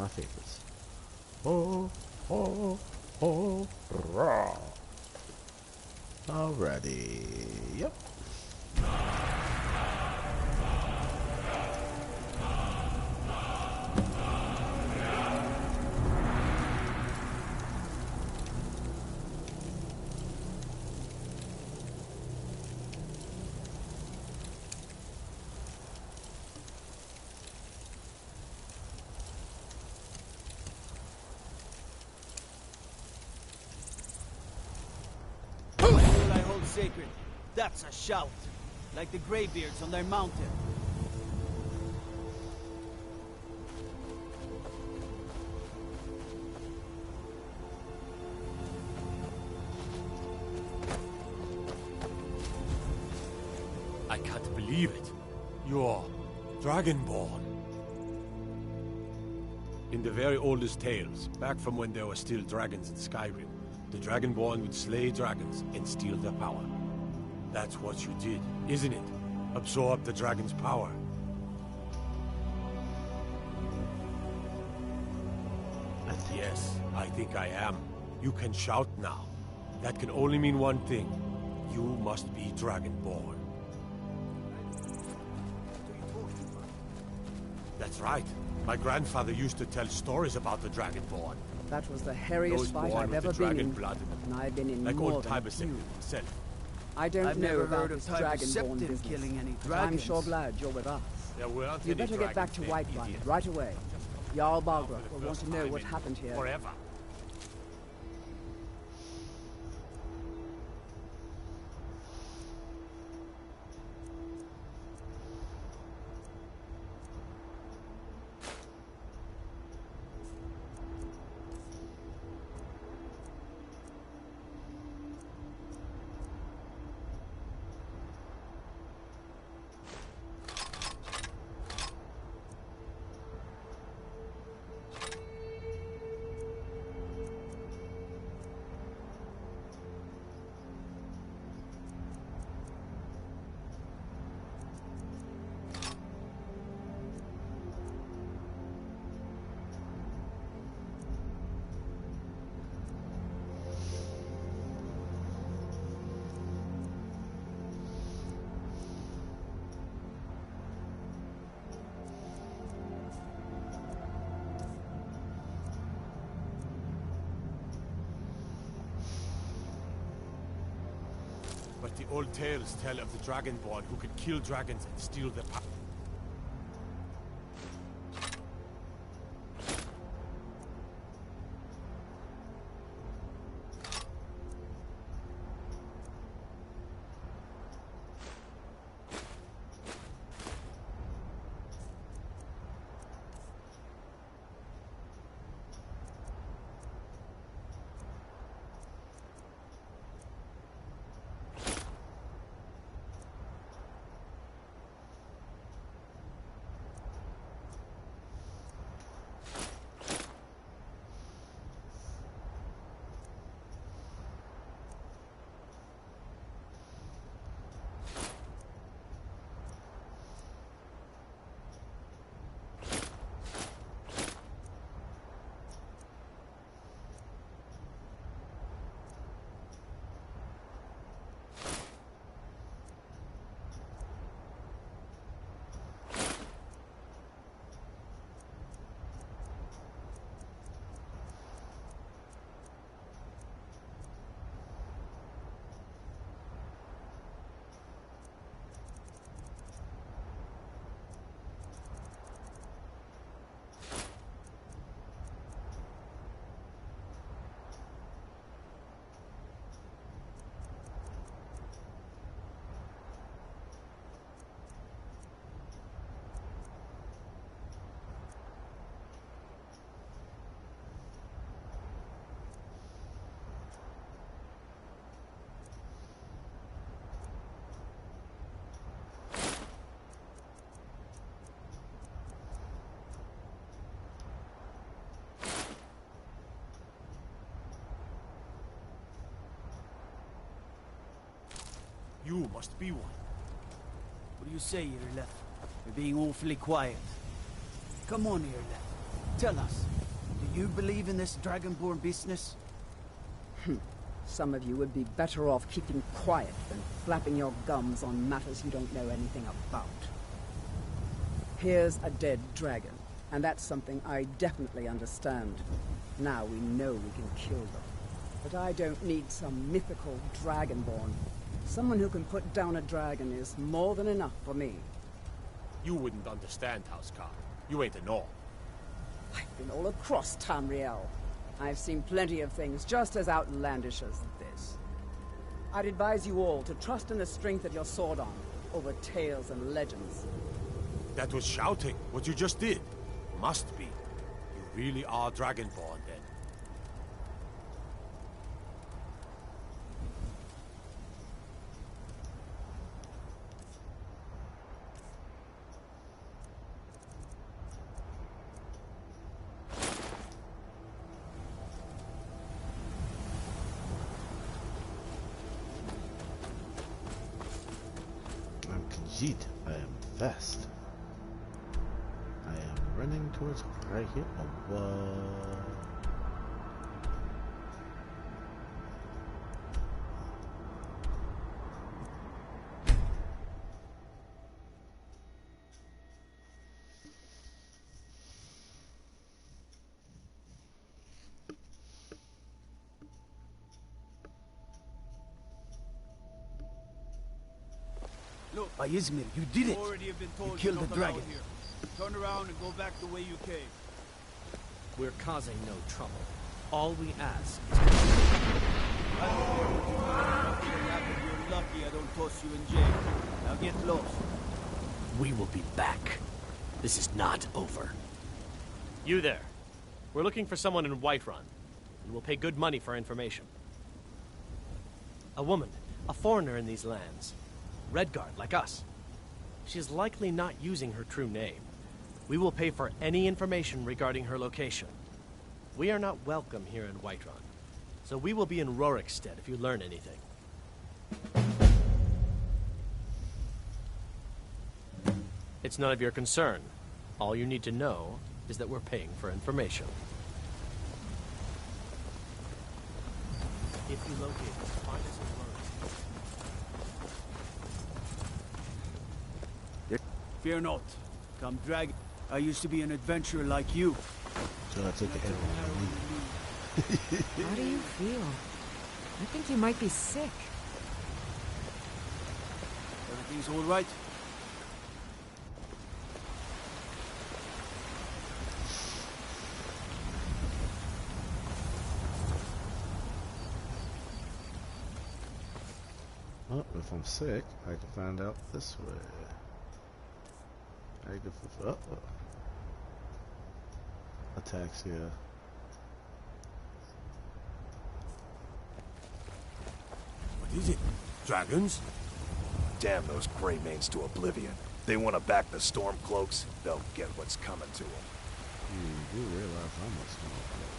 my favorites. Oh, oh, oh, raw. Alrighty. Yep. Sacred. That's a shout. Like the Greybeards on their mountain. I can't believe it. You're Dragonborn. In the very oldest tales, back from when there were still dragons in Skyrim, the Dragonborn would slay dragons and steal their power. That's what you did, isn't it? Absorb the dragon's power. Yes, I think I am. You can shout now. That can only mean one thing. You must be Dragonborn. That's right. My grandfather used to tell stories about the Dragonborn. That was the hairiest fight I've ever been in. And I've been in like more old than a Tiber few. himself. I don't I've know never about heard this of Tiber Dragonborn business, killing any but I'm dragons. sure glad you're with us. There weren't You any better get back to dragons then, Whiterun idiot. right away. Jarl Balgruuf will want First to know time what in happened here. Forever. But the old tales tell of the Dragonborn who could kill dragons and steal their power. You must be one. What do you say, Irleth? You're being awfully quiet. Come on, Irleth. Tell us. You believe in this Dragonborn business? Some of you would be better off keeping quiet than flapping your gums on matters you don't know anything about. Here's a dead dragon, and that's something I definitely understand. Now we know we can kill them. But I don't need some mythical Dragonborn. Someone who can put down a dragon is more than enough for me. You wouldn't understand, Housecarl. You ain't a Norm. I've been all across Tamriel. I've seen plenty of things just as outlandish as this. I'd advise you all to trust in the strength of your sword arm over tales and legends. That was shouting, what you just did. Must be. You really are Dragonborn, then. Khajiit, I am fast. I am running towards right here. Oh, what? Look, Izmir, you did it! Already have been told you killed the dragon. Here. Turn around and go back the way you came. We're causing no trouble. All we ask I don't care what you do. You're lucky I don't toss you in jail. Now get lost. we will be back. This is not over. You there. We're looking for someone in Whiterun, and we'll pay good money for information. A woman, a foreigner in these lands. Redguard, like us. She is likely not using her true name. We will pay for any information regarding her location. We are not welcome here in Whiterun, so we will be in Rorikstead if you learn anything. It's none of your concern. All you need to know is that we're paying for information. If you locate us, find us in Rorikstead. Fear not. Come drag. I used to be an adventurer like you. So I took the arrow. How do you feel? I think you might be sick. Everything's all right? Well, if I'm sick, I can find out this way. I can attacks here. What is it? Dragons? Damn those Greymanes to oblivion. They want to back the Stormcloaks, they'll get what's coming to them. You do realize how much Stormcloak.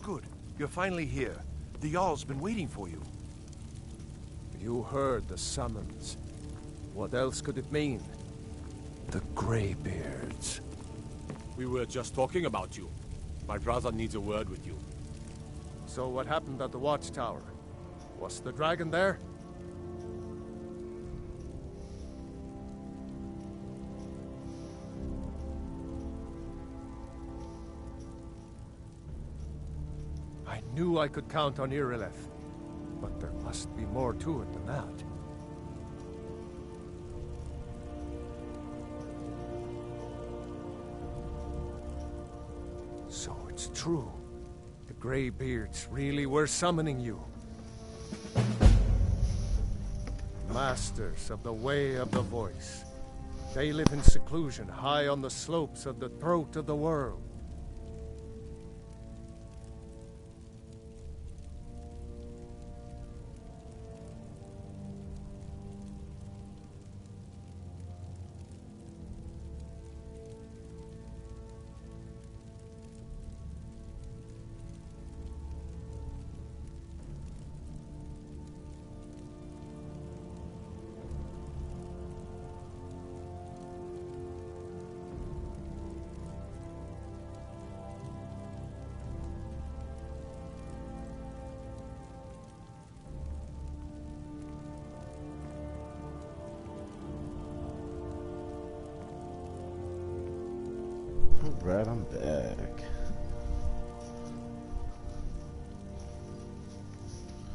Good. You're finally here. The Jarl's been waiting for you. You heard the summons. What else could it mean? The Greybeards. We were just talking about you. My brother needs a word with you. So what happened at the Watchtower? Was the dragon there? I knew I could count on Irileth, but there must be more to it than that. So it's true. The Greybeards really were summoning you. Masters of the Way of the Voice. They live in seclusion high on the slopes of the throat of the world. Alright, I'm back.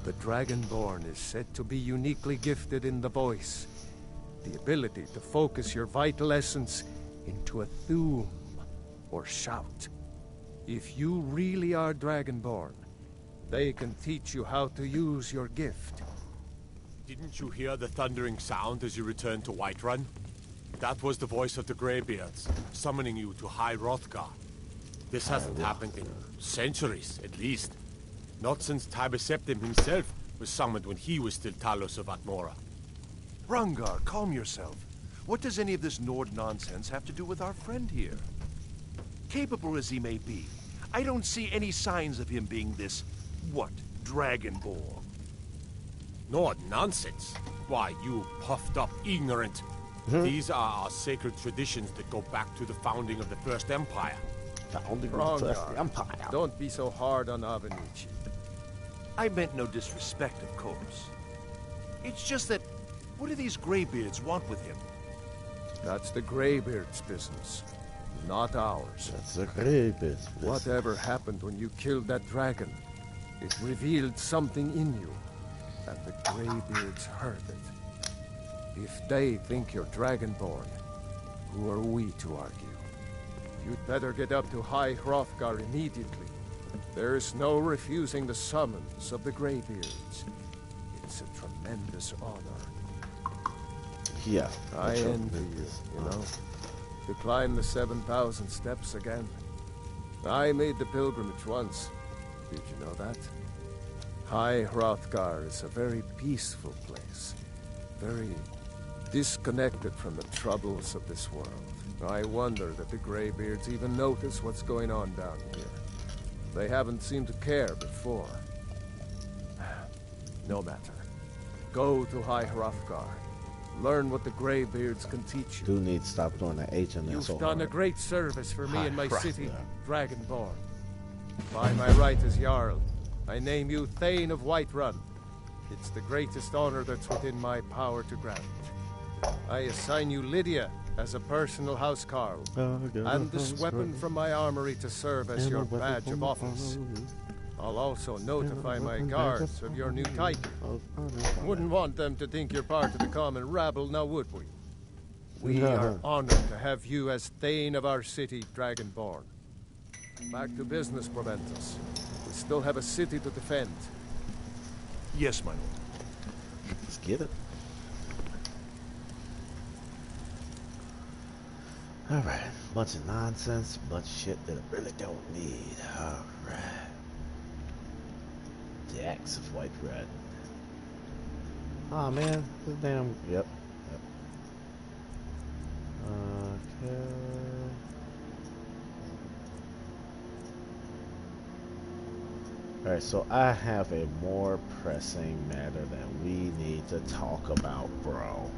The Dragonborn is said to be uniquely gifted in the voice. The ability to focus your vital essence into a thum, or shout. If you really are Dragonborn, they can teach you how to use your gift. Didn't you hear the thundering sound as you returned to Whiterun? That was the voice of the Greybeards, summoning you to High Hrothgar. This hasn't happened in centuries, at least. Not since Tiber Septim himself was summoned when he was still Talos of Atmora. Rungar, calm yourself. What does any of this Nord nonsense have to do with our friend here? Capable as he may be, I don't see any signs of him being this, what, Dragonborn? Nord nonsense? Why, you puffed up ignorant. These are our sacred traditions that go back to the founding of the First Empire. Empire. Don't be so hard on Avenici. I meant no disrespect, of course. It's just that, what do these Greybeards want with him? That's the Greybeards' business, not ours. That's the Greybeards' business. Whatever happened when you killed that dragon, it revealed something in you, and the Greybeards heard it. If they think you're Dragonborn, who are we to argue? You'd better get up to High Hrothgar immediately. There's no refusing the summons of the Greybeards. It's a tremendous honor. Yeah. I envy you know? To climb the 7,000 steps again. I made the pilgrimage once. Did you know that? High Hrothgar is a very peaceful place. Very disconnected from the troubles of this world. I wonder that the Greybeards even notice what's going on down here. They haven't seemed to care before. No matter. Go to High Hrothgar. Learn what the Greybeards can teach you. Do need to stop doing the H and You've so done hard. a great service for me High and my Hrothgar. city, Dragonborn. By my right as Jarl, I name you Thane of Whiterun. It's the greatest honor that's within my power to grant. I assign you Lydia as a personal housecarl, and this weapon from my armory to serve as your badge of office. I'll also notify my guards of your new title. Wouldn't want them to think you're part of the common rabble, now would we? We are honored to have you as Thane of our city, Dragonborn. Back to business, Proventus. We still have a city to defend. Yes, my lord. Let's get it. Alright, bunch of nonsense, bunch of shit that I really don't need. Alright. The Axe of Whiterun. Oh man, this damn. Yep. Okay. Alright, so I have a more pressing matter that we need to talk about, bro.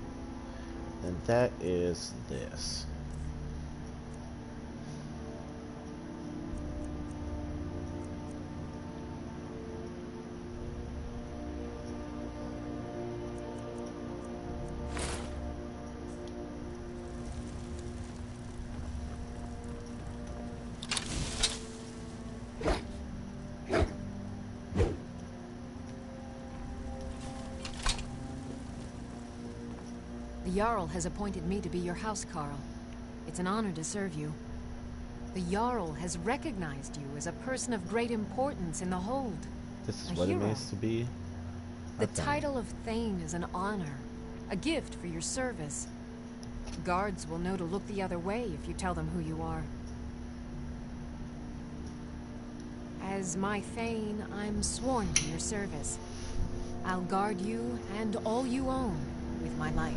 And that is this. The Jarl has appointed me to be your housecarl. It's an honor to serve you. The Jarl has recognized you as a person of great importance in the Hold. This is A what hero. it means to be. The title of Thane is an honor, a gift for your service. Guards will know to look the other way if you tell them who you are. As my Thane, I'm sworn to your service. I'll guard you and all you own with my life.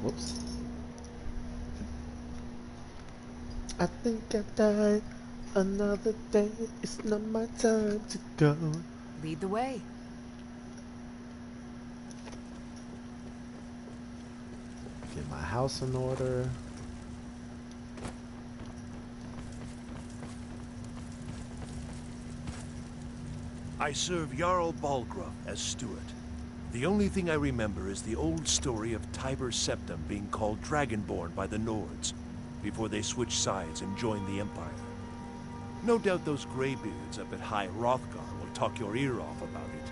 Whoops. I think I died another day. It's not my time to go. Lead the way. Get my house in order. I serve Jarl Balgruuf as steward. The only thing I remember is the old story of Tiber Septim being called Dragonborn by the Nords before they switched sides and joined the Empire. No doubt those graybeards up at High Hrothgar will talk your ear off about it.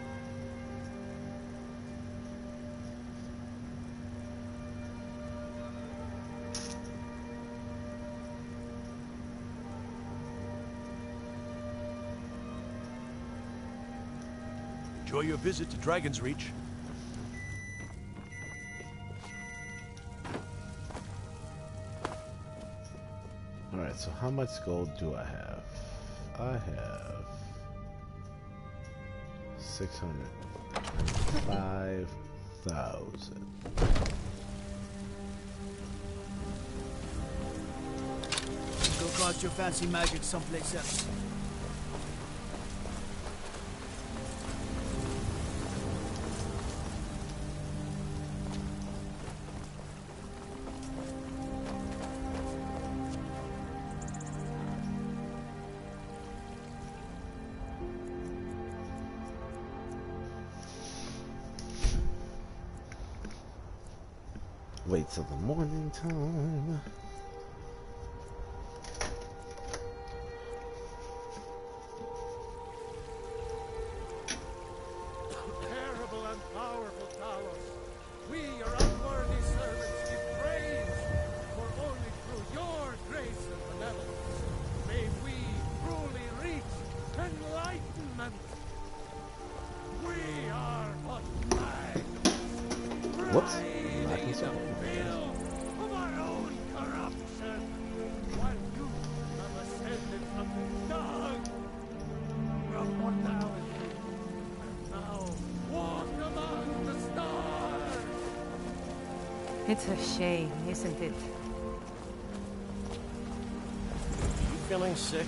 Enjoy your visit to Dragon's Reach. Alright, so how much gold do I have? I have 605,000. Go cast your fancy magic someplace else. Wait till the morning time. Terrible and powerful Talos, we, your unworthy servants, give praise, for only through your grace and benevolence may we truly reach enlightenment. We are but rags. Whoops. Of our own corruption, while you have ascended from the dog of mortality, and now walk among the stars. It's a shame, isn't it? You feeling sick?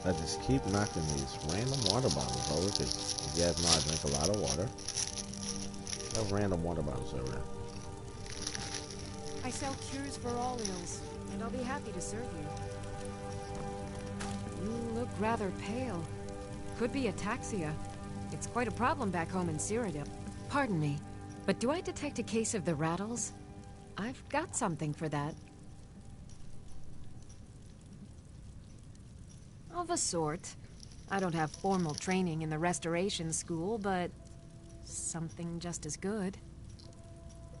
I just keep knocking these random water bottles over because you guys know I drink a lot of water. I have random water bottles over there. I sell cures for all ills, and I'll be happy to serve you. You look rather pale. Could be ataxia. It's quite a problem back home in Cyrodiil. Pardon me, but do I detect a case of the rattles? I've got something for that. Of a sort. I don't have formal training in the restoration school, but something just as good.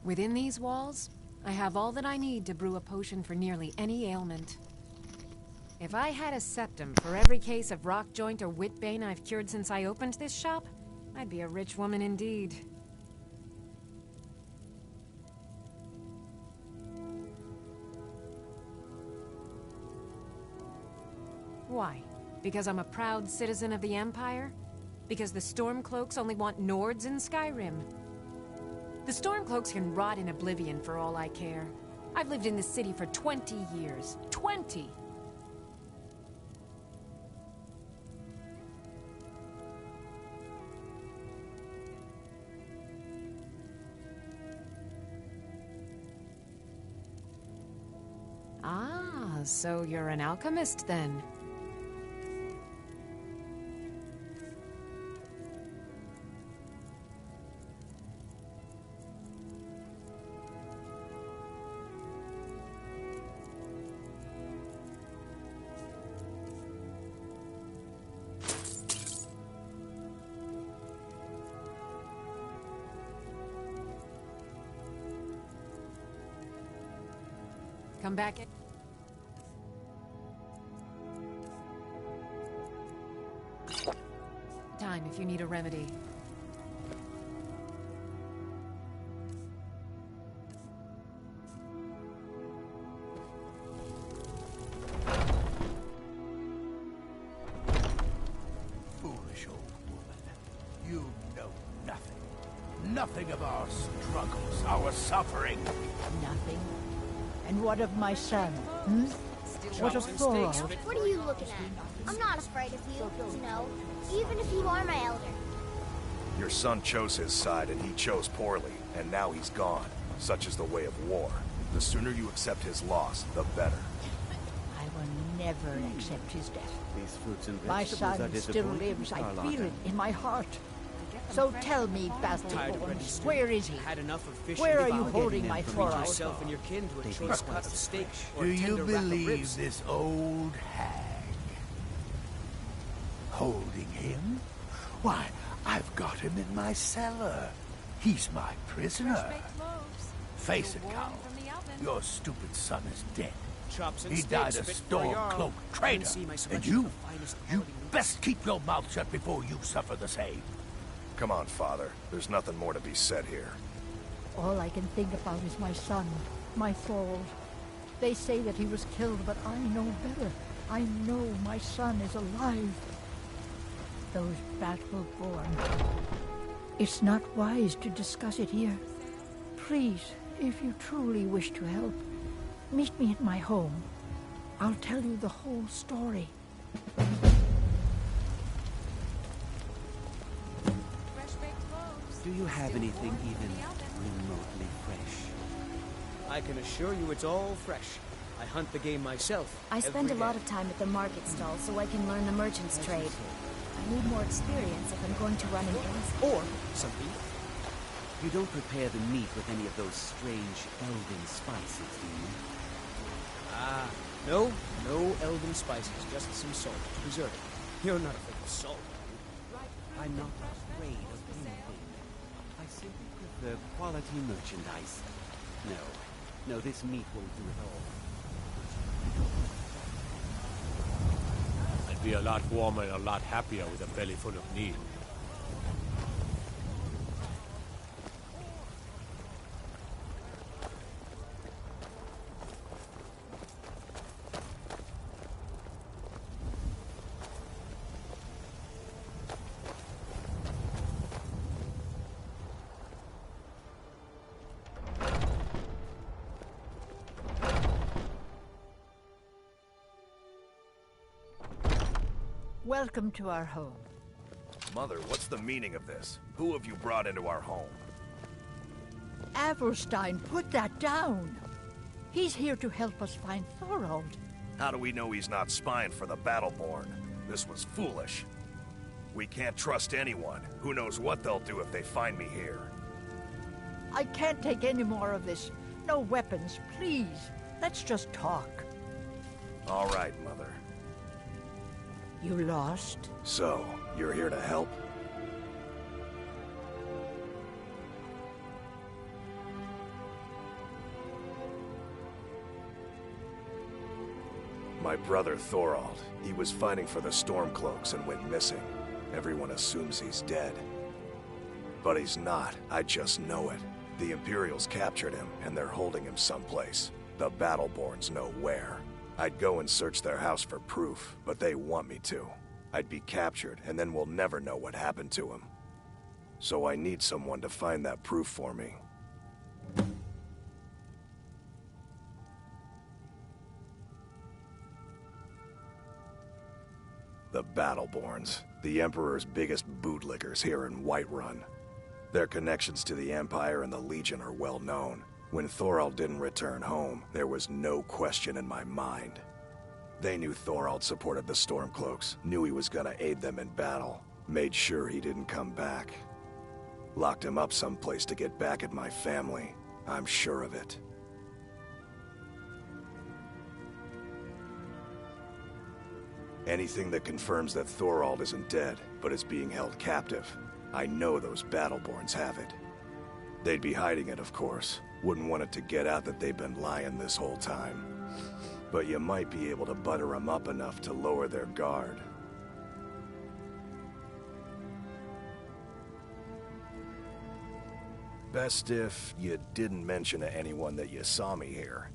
Within these walls, I have all that I need to brew a potion for nearly any ailment. If I had a septum for every case of rock joint or whitbane I've cured since I opened this shop, I'd be a rich woman indeed. Why? Because I'm a proud citizen of the Empire? Because the Stormcloaks only want Nords in Skyrim? The Stormcloaks can rot in oblivion for all I care. I've lived in this city for 20 years. 20! Ah, so you're an alchemist then? Come back in. Time if you need a remedy. nothing of our struggles, our suffering. Nothing. And what of my son? Hmm? What of Thorald? What are you looking at? I'm not afraid of you, no. Even if you are my elder. Your son chose his side, and he chose poorly, and now he's gone. Such is the way of war. The sooner you accept his loss, the better. I will never accept his death. These fruits and My vegetables son are still lives. I Carlotta. feel it in my heart. So tell me, Battleborn, where is he? Had enough of fish Where and are you devoured. holding my Treat Thorald? yourself and your kin to a choice cut of steak or Do a you tender rack of believe ribs. this old hag? Holding him? Why, I've got him in my cellar. He's my prisoner. Face it, Cal. Your stupid son is dead. Chops and He died a steaks fit for a jarl. storm-cloaked I traitor. can see my And selection you? of the finest You quality meat. best keep your mouth shut before you suffer the same. Come on, Father. There's nothing more to be said here. All I can think about is my son, my Thorald. They say that he was killed, but I know better. I know my son is alive. Those Battleborn. It's not wise to discuss it here. Please, if you truly wish to help, meet me at my home. I'll tell you the whole story. Do you have anything even remotely fresh? I can assure you it's all fresh. I hunt the game myself. I spend a every lot day. of time at the market stall so I can learn the merchant's trade. I need more experience if I'm going to run an inn. Or some beef. You don't prepare the meat with any of those strange elven spices, do you? Ah, no elven spices, just some salt to preserve it. You're not afraid of salt, are you? I'm not afraid of anything. I simply prefer quality merchandise. No, this meat won't do it all. I'd be a lot warmer and a lot happier with a belly full of meat. Welcome to our home. Mother, what's the meaning of this? Who have you brought into our home? Avelstein, put that down. He's here to help us find Thorald. How do we know he's not spying for the Battleborn? This was foolish. We can't trust anyone. Who knows what they'll do if they find me here? I can't take any more of this. No weapons, please. Let's just talk. All right, Mother. You lost? So, you're here to help? My brother Thorald. He was fighting for the Stormcloaks and went missing. Everyone assumes he's dead. But he's not. I just know it. The Imperials captured him, and they're holding him someplace. The Battleborns know where. I'd go and search their house for proof, but they want me to. I'd be captured, and then we'll never know what happened to him. So I need someone to find that proof for me. The Battleborns, the Emperor's biggest bootlickers here in Whiterun. Their connections to the Empire and the Legion are well known. When Thorald didn't return home, there was no question in my mind. They knew Thorald supported the Stormcloaks, knew he was gonna aid them in battle, made sure he didn't come back. Locked him up someplace to get back at my family. I'm sure of it. Anything that confirms that Thorald isn't dead, but is being held captive. I know those Battleborns have it. They'd be hiding it, of course. Wouldn't want it to get out that they've been lying this whole time. But you might be able to butter them up enough to lower their guard. Best if you didn't mention to anyone that you saw me here.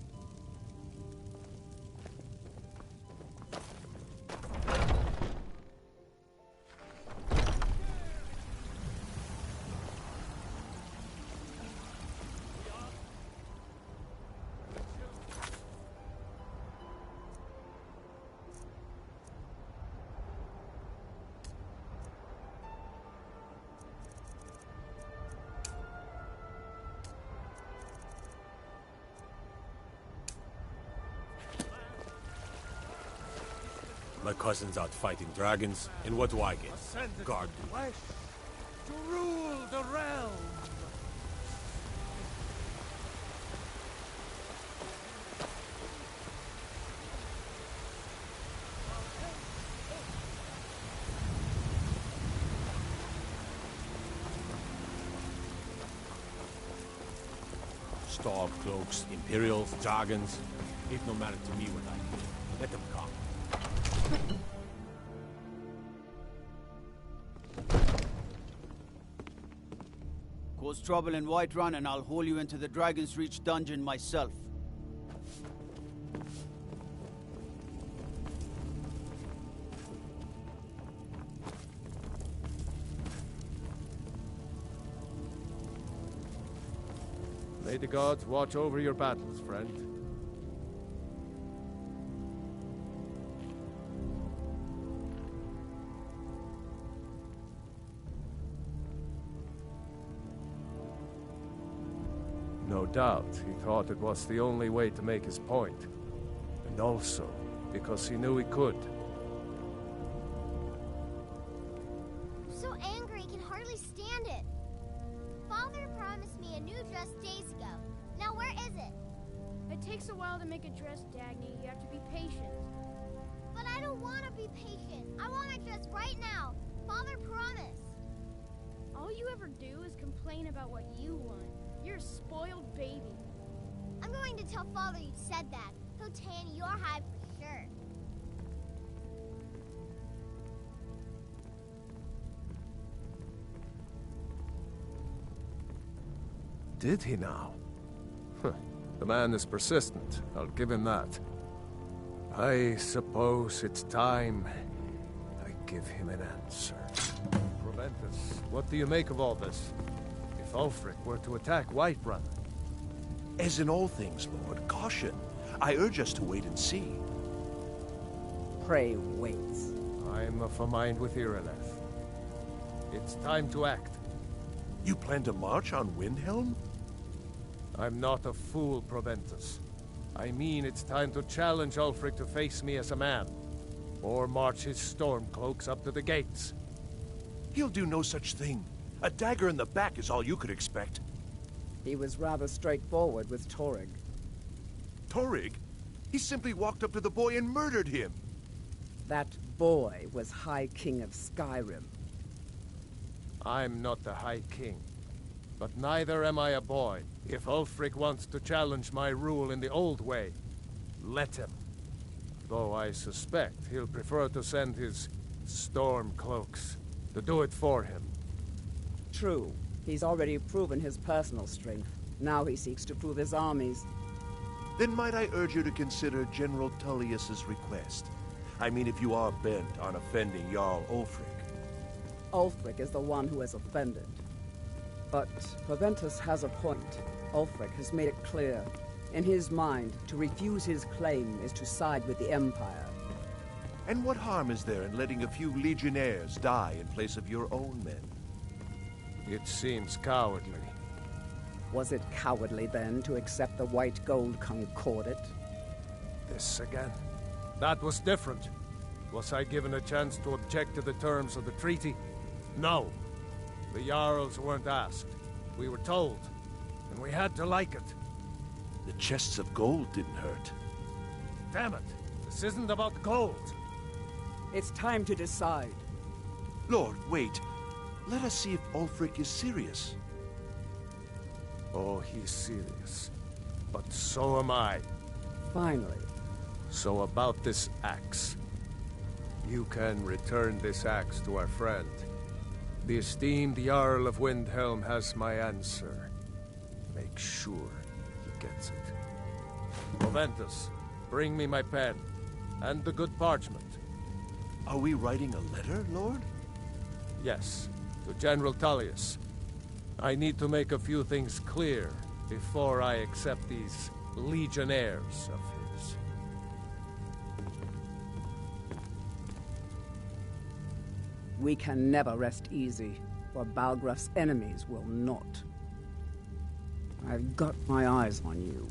My cousin's out fighting dragons, and what do I get? Guard duty. Flesh to rule the realm. Storm cloaks, Imperials, dragons. It no matter to me what I do. Let them come. Cause trouble in Whiterun and I'll haul you into the Dragon's Reach dungeon myself. May the gods watch over your battles, friend. No doubt, he thought it was the only way to make his point. And also, because he knew he could. I'm so angry, I can hardly stand it. Father promised me a new dress days ago. Now where is it? It takes a while to make a dress, Dagny. You have to be patient. But I don't want to be patient. I want a dress right now. Father promised. All you ever do is complain about what you want. You're a spoiled baby. I'm going to tell Father you said that. He'll tan your hide for sure. Did he now? Huh. The man is persistent, I'll give him that. I suppose it's time I give him an answer. Proventus, what do you make of all this? If Ulfric were to attack Whiterun... As in all things, Lord, caution. I urge us to wait and see. Pray wait. I'm of a mind with Irileth. It's time to act. You plan to march on Windhelm? I'm not a fool, Proventus. I mean it's time to challenge Ulfric to face me as a man. Or march his stormcloaks up to the gates. He'll do no such thing. A dagger in the back is all you could expect. He was rather straightforward with Torrig. Torrig? He simply walked up to the boy and murdered him. That boy was High King of Skyrim. I'm not the High King. But neither am I a boy. If Ulfric wants to challenge my rule in the old way, let him. Though I suspect he'll prefer to send his stormcloaks to do it for him. True. He's already proven his personal strength. Now he seeks to prove his armies. Then might I urge you to consider General Tullius's request? I mean, if you are bent on offending Jarl Ulfric. Ulfric is the one who has offended. But Proventus has a point. Ulfric has made it clear. In his mind, to refuse his claim is to side with the Empire. And what harm is there in letting a few legionnaires die in place of your own men? It seems cowardly. Was it cowardly, then, to accept the white gold concordat? This again? That was different. Was I given a chance to object to the terms of the treaty? No. The Jarls weren't asked. We were told. And we had to like it. The chests of gold didn't hurt. Damn it! This isn't about gold! It's time to decide. Lord, wait. Let us see if Ulfric is serious. Oh, he's serious. But so am I. Finally. So about this axe. You can return this axe to our friend. The esteemed Jarl of Windhelm has my answer. Make sure he gets it. Proventus, bring me my pen. And the good parchment. Are we writing a letter, Lord? Yes, to General Tullius. I need to make a few things clear before I accept these legionnaires of his. We can never rest easy, for Balgraf's enemies will not. I've got my eyes on you.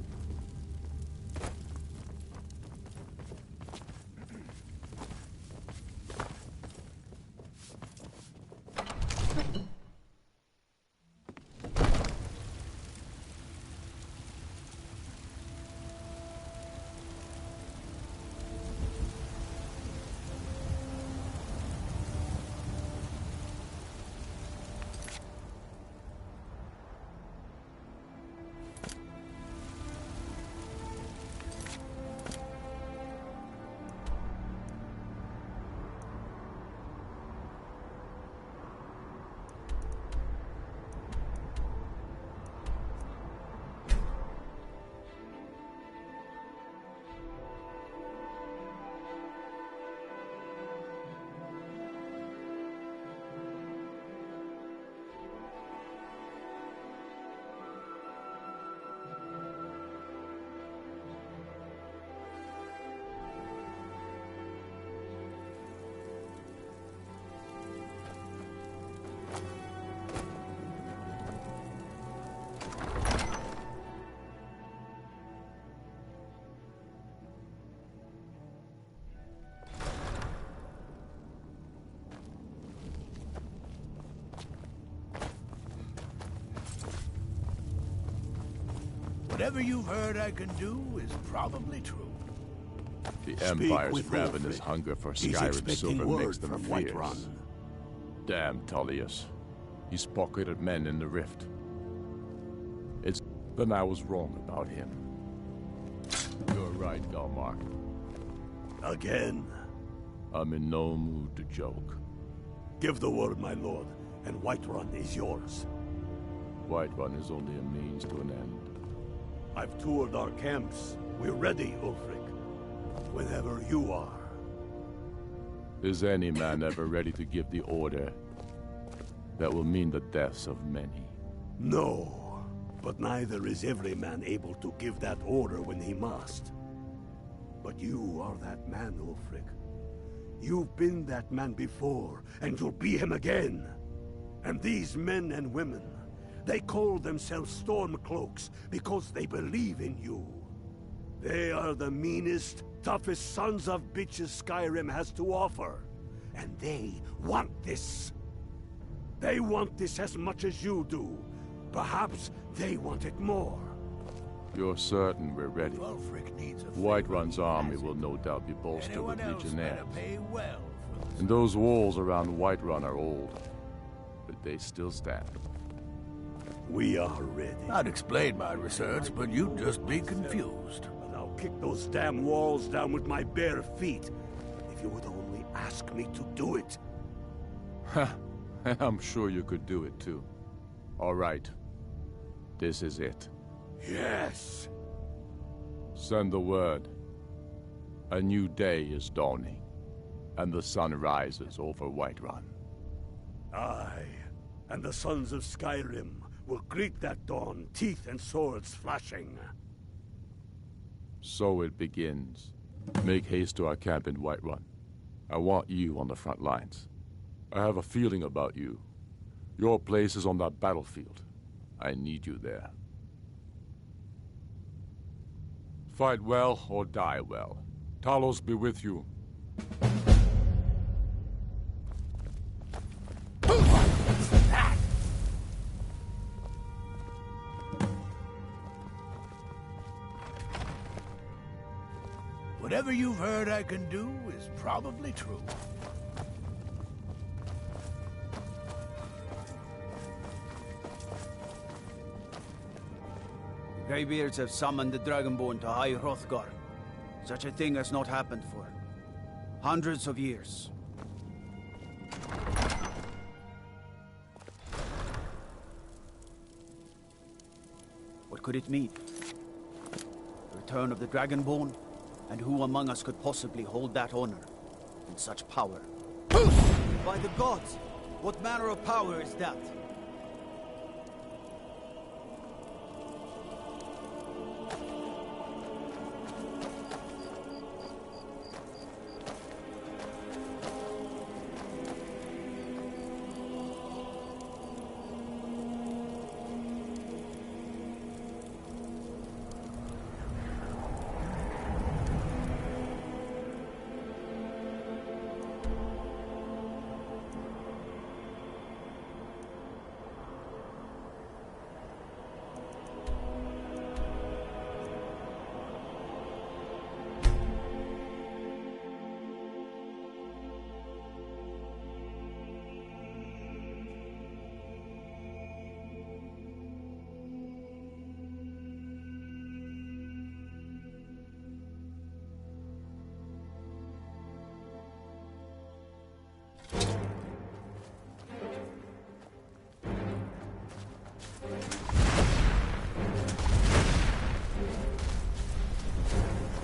Whatever you've heard I can do is probably true. The Speak Empire's with ravenous Ulfric. hunger for He's Skyrim expecting silver word makes them from fierce. Whiterun. Damn Tullius. He's pocketed men in the rift. Then I was wrong about him. You're right, Galmark. Again? I'm in no mood to joke. Give the word, my lord, and Whiterun is yours. Whiterun is only a means to an end. I've toured our camps. We're ready, Ulfric. Whenever you are. Is any man ever ready to give the order that will mean the deaths of many? No. But neither is every man able to give that order when he must. But you are that man, Ulfric. You've been that man before, and you'll be him again. And these men and women, they call themselves Stormcloaks because they believe in you. They are the meanest, toughest sons of bitches Skyrim has to offer. And they want this. They want this as much as you do. Perhaps they want it more. You're certain we're ready. Ulfric needs a Whiterun's army will no doubt be bolstered with Anyone else legionnaires. better pay well for this. And those walls around Whiterun are old, but they still stand. We are ready. I'd explain my research, but you'd just be confused. And I'll kick those damn walls down with my bare feet, if you would only ask me to do it. Ha! I'm sure you could do it too. All right. This is it. Yes! Send the word. A new day is dawning, and the sun rises over Whiterun. Aye, and the sons of Skyrim will greet that dawn, teeth and swords flashing. So it begins. Make haste to our camp in Whiterun. I want you on the front lines. I have a feeling about you. Your place is on that battlefield. I need you there. Fight well or die well. Talos be with you. Whatever you've heard I can do is probably true. Greybeards have summoned the Dragonborn to High Hrothgar. Such a thing has not happened for hundreds of years. What could it mean? The return of the Dragonborn? And who among us could possibly hold that honor and such power? By the gods! What manner of power is that?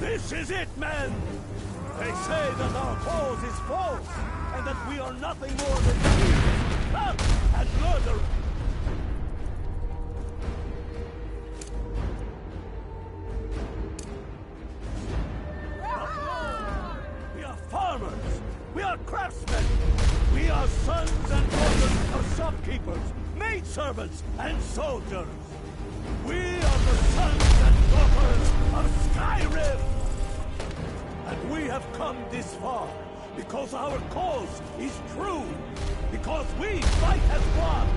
This is it, men! They say that our cause is false, and that we are nothing more than thieves, thugs, and murderers. We are farmers! We are craftsmen! We are sons and daughters of shopkeepers, maidservants, and soldiers! We are the sons and daughters of Skyrim! And we have come this far because our cause is true, because we fight as one,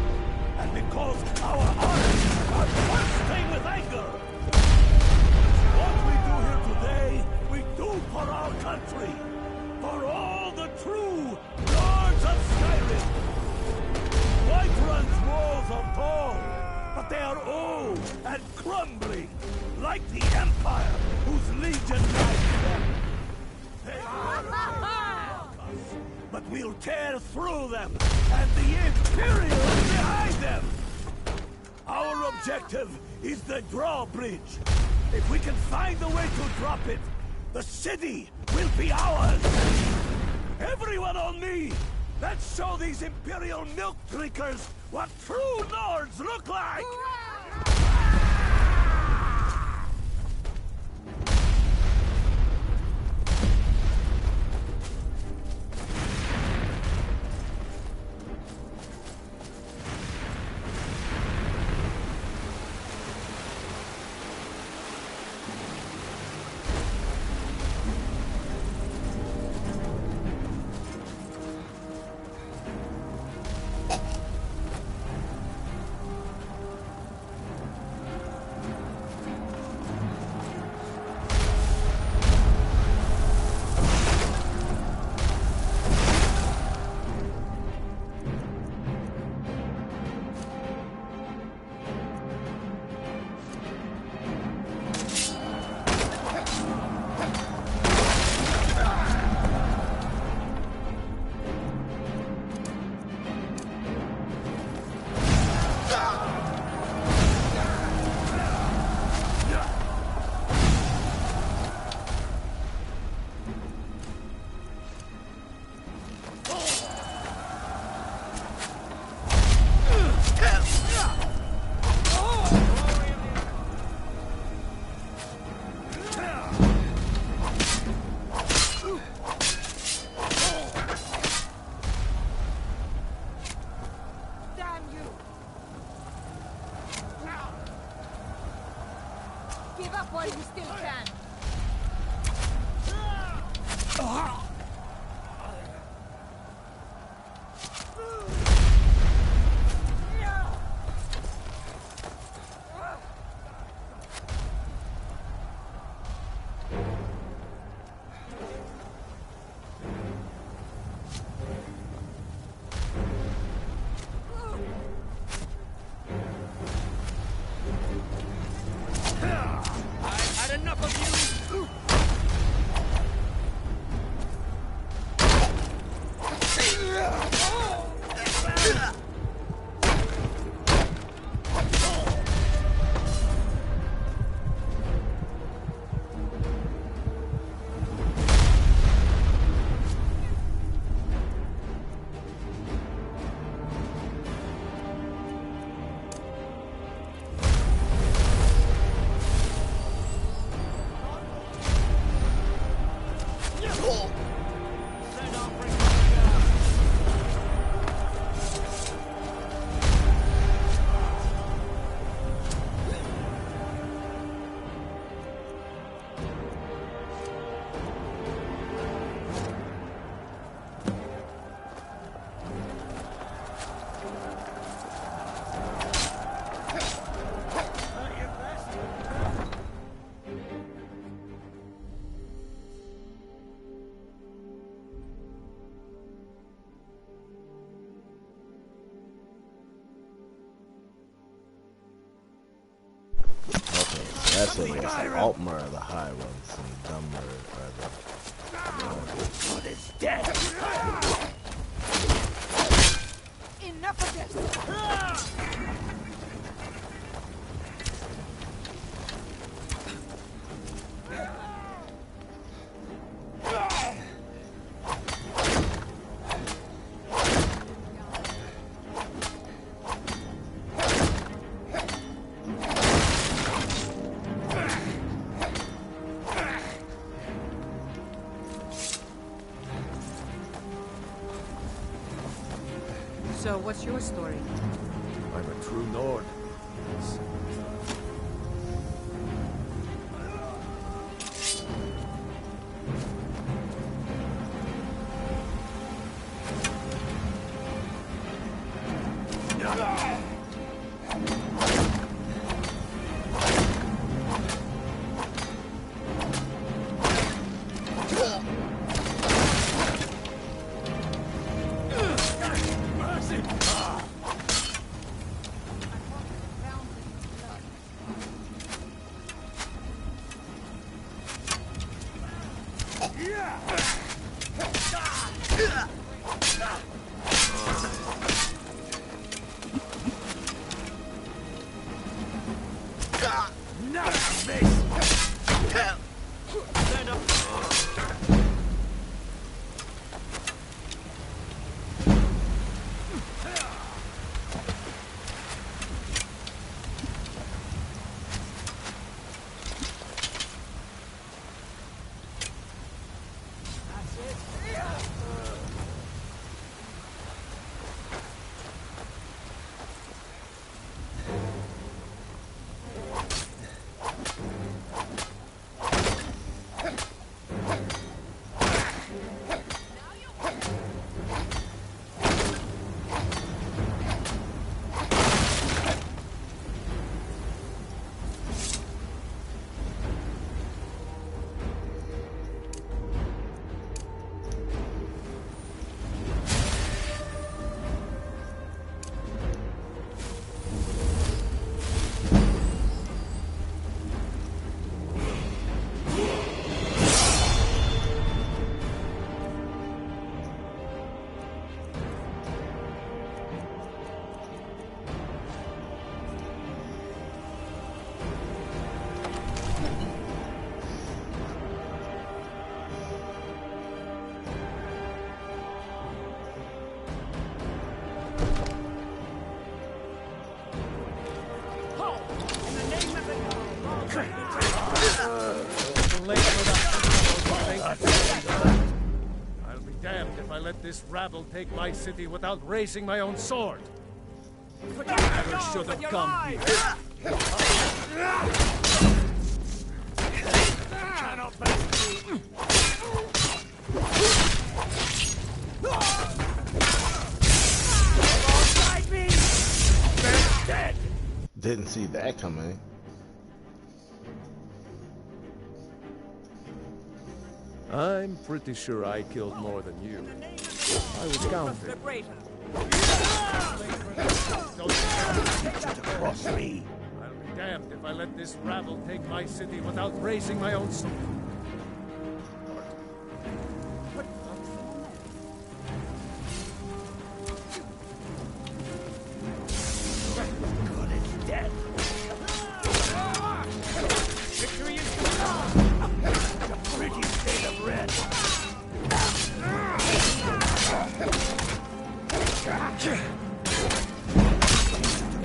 and because our hearts are bursting with anger! assembly, like the Empire, whose legion lies them. They but we'll tear through them, and the Imperial is behind them! Our objective is the drawbridge. If we can find a way to drop it, the city will be ours! Everyone on me! Let's show these Imperial milk drinkers what true Nords look like! That's what it is. Altmer are the high ones, and Dummer are the... God is dead! Enough of this! So, what's your story? I'm a true Nord. Not of this! Stand up. I'll be damned if I let this rabble take my city without raising my own sword. I never should have come here. Cannot make me. They're dead. Didn't see that coming. I'm pretty sure I killed more than you. I was counting. Cross me. I'll be damned if I let this rabble take my city without raising my own sword. Good, it's dead. Victory is A pretty state of red.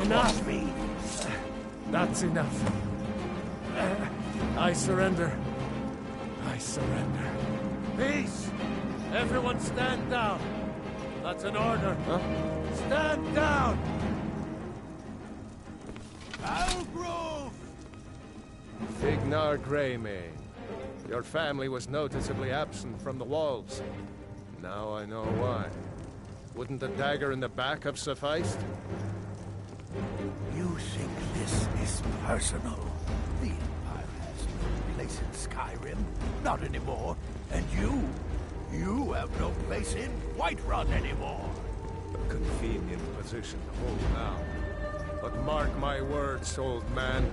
Enough! That's enough. I surrender. I surrender. Peace! Everyone stand down. That's an order. Huh? Stand down! Algrove! Fignar Greymane. Your family was noticeably absent from the walls. Now I know why. Wouldn't the dagger in the back have sufficed? You think this is personal? The Empire has no place in Skyrim. Not anymore. And you have no place in Whiterun anymore. A convenient position to hold now. But mark my words, old man.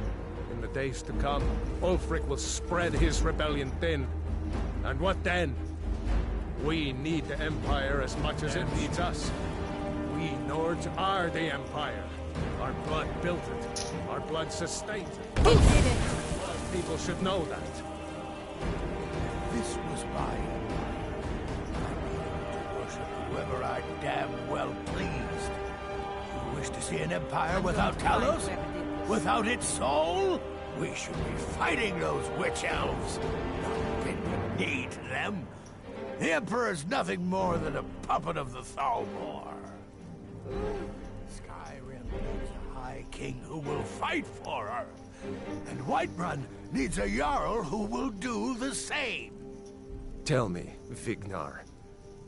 In the days to come, Ulfric will spread his rebellion thin. And what then? We need the Empire as much as it needs us. We Nords are the Empire. Our blood built it. Our blood sustains it. He did it. People should know that. This was my empire. I needed to worship whoever I damn well pleased. You wish to see an empire without Talos? Without its soul? We should be fighting those witch elves. Not beneath them. The Emperor's nothing more than a puppet of the Thalmor. Skyrim needs a High King who will fight for her. And Whiterun needs a Jarl who will do the same. Tell me, Vignar,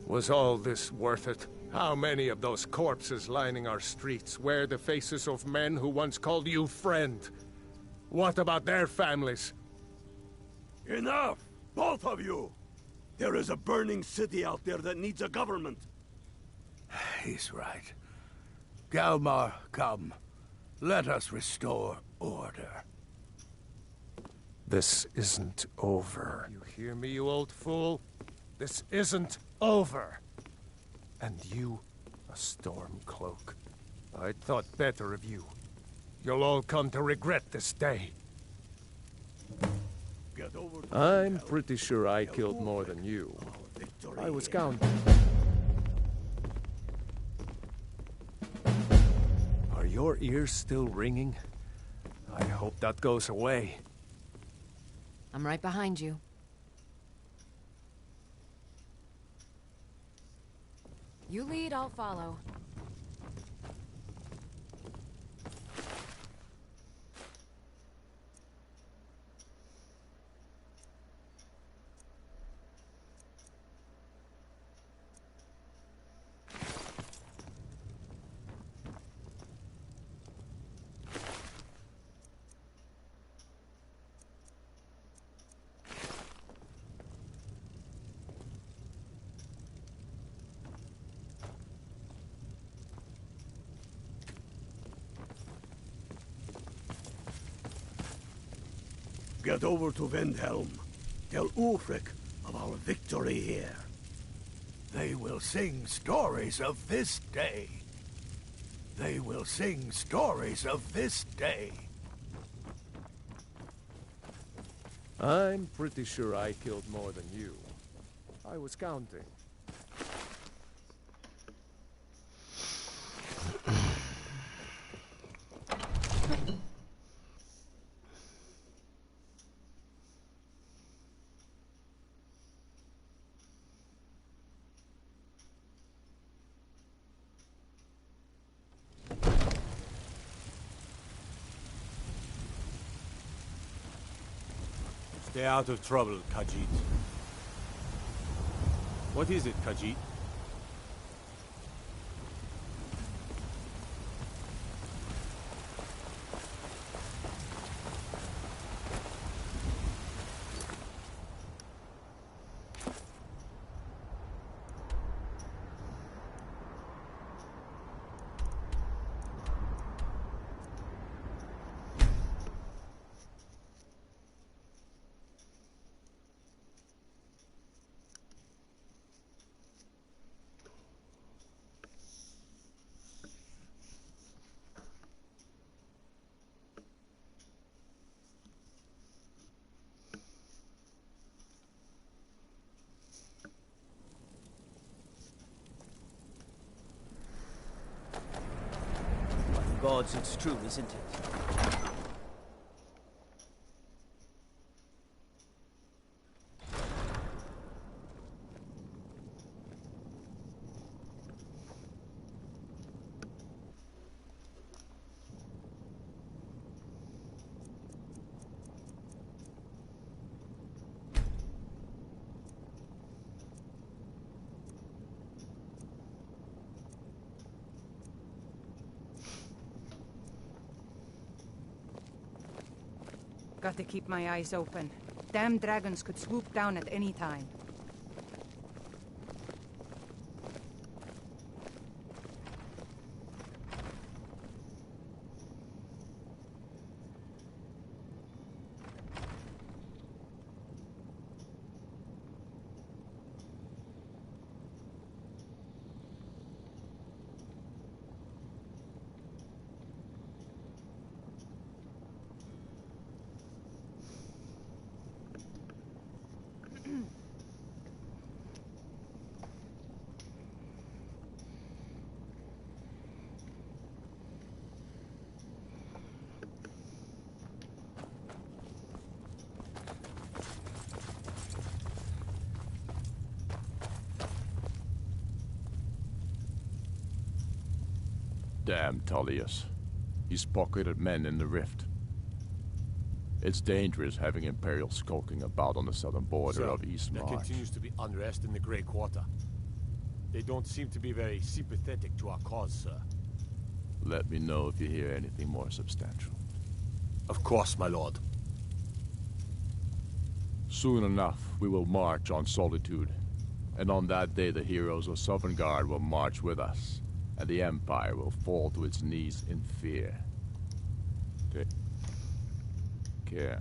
was all this worth it? How many of those corpses lining our streets wear the faces of men who once called you friend? What about their families? Enough! Both of you! There is a burning city out there that needs a government. He's right. Galmar, come. Let us restore order. This isn't over. You hear me, you old fool? This isn't over. And you, a Stormcloak. I thought better of you. You'll all come to regret this day. I'm pretty sure I killed more than you. I was counting. Are your ears still ringing? I hope that goes away. I'm right behind you. You lead, I'll follow. Get over to Windhelm. Tell Ulfric of our victory here. They will sing stories of this day. They will sing stories of this day. I'm pretty sure I killed more than you. I was counting. Stay out of trouble, Khajiit. What is it, Khajiit? Gods, it's true, isn't it? Got to keep my eyes open. Damn dragons could swoop down at any time. Damn Tullius. He's pocketed men in the rift. It's dangerous having Imperials skulking about on the southern border Sir, of East there March. continues to be unrest in the Grey Quarter. They don't seem to be very sympathetic to our cause, sir. Let me know if you hear anything more substantial. Of course, my lord. Soon enough, we will march on Solitude. And on that day, the heroes of Sovngarde will march with us. And the Empire will fall to its knees in fear. Take care.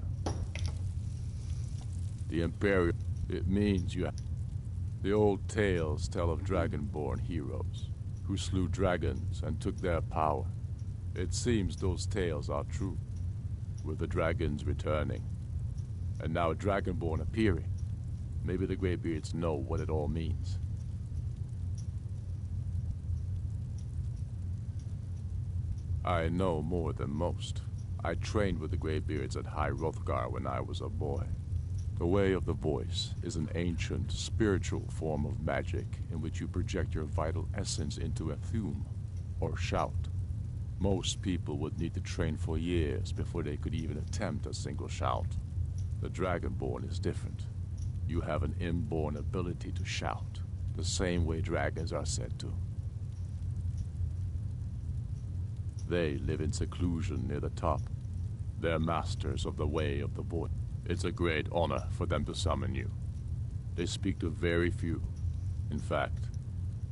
The Imperial, it means you have... The old tales tell of dragonborn heroes who slew dragons and took their power. It seems those tales are true, with the dragons returning, and now dragonborn appearing. Maybe the Greybeards know what it all means. I know more than most. I trained with the Greybeards at High Hrothgar when I was a boy. The Way of the Voice is an ancient, spiritual form of magic in which you project your vital essence into a thume, or shout. Most people would need to train for years before they could even attempt a single shout. The Dragonborn is different. You have an inborn ability to shout, the same way dragons are said to. They live in seclusion near the top. They're masters of the Way of the Voice. It's a great honor for them to summon you. They speak to very few. In fact,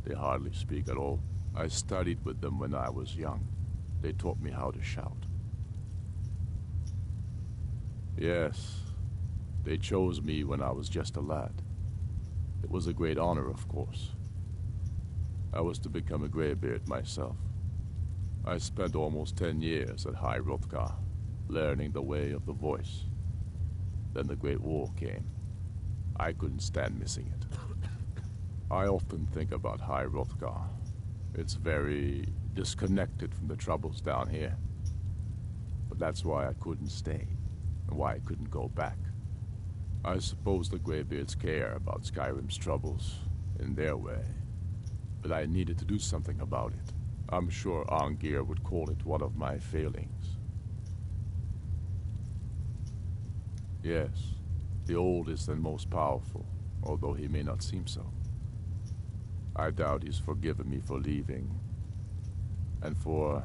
they hardly speak at all. I studied with them when I was young. They taught me how to shout. Yes, they chose me when I was just a lad. It was a great honor, of course. I was to become a Greybeard myself. I spent almost 10 years at High Hrothgar, learning the Way of the Voice. Then the Great War came. I couldn't stand missing it. I often think about High Hrothgar. It's very disconnected from the troubles down here. But that's why I couldn't stay, and why I couldn't go back. I suppose the Greybeards care about Skyrim's troubles, in their way. But I needed to do something about it. I'm sure Arngir would call it one of my failings. Yes, the oldest and most powerful, although he may not seem so. I doubt he's forgiven me for leaving, and for,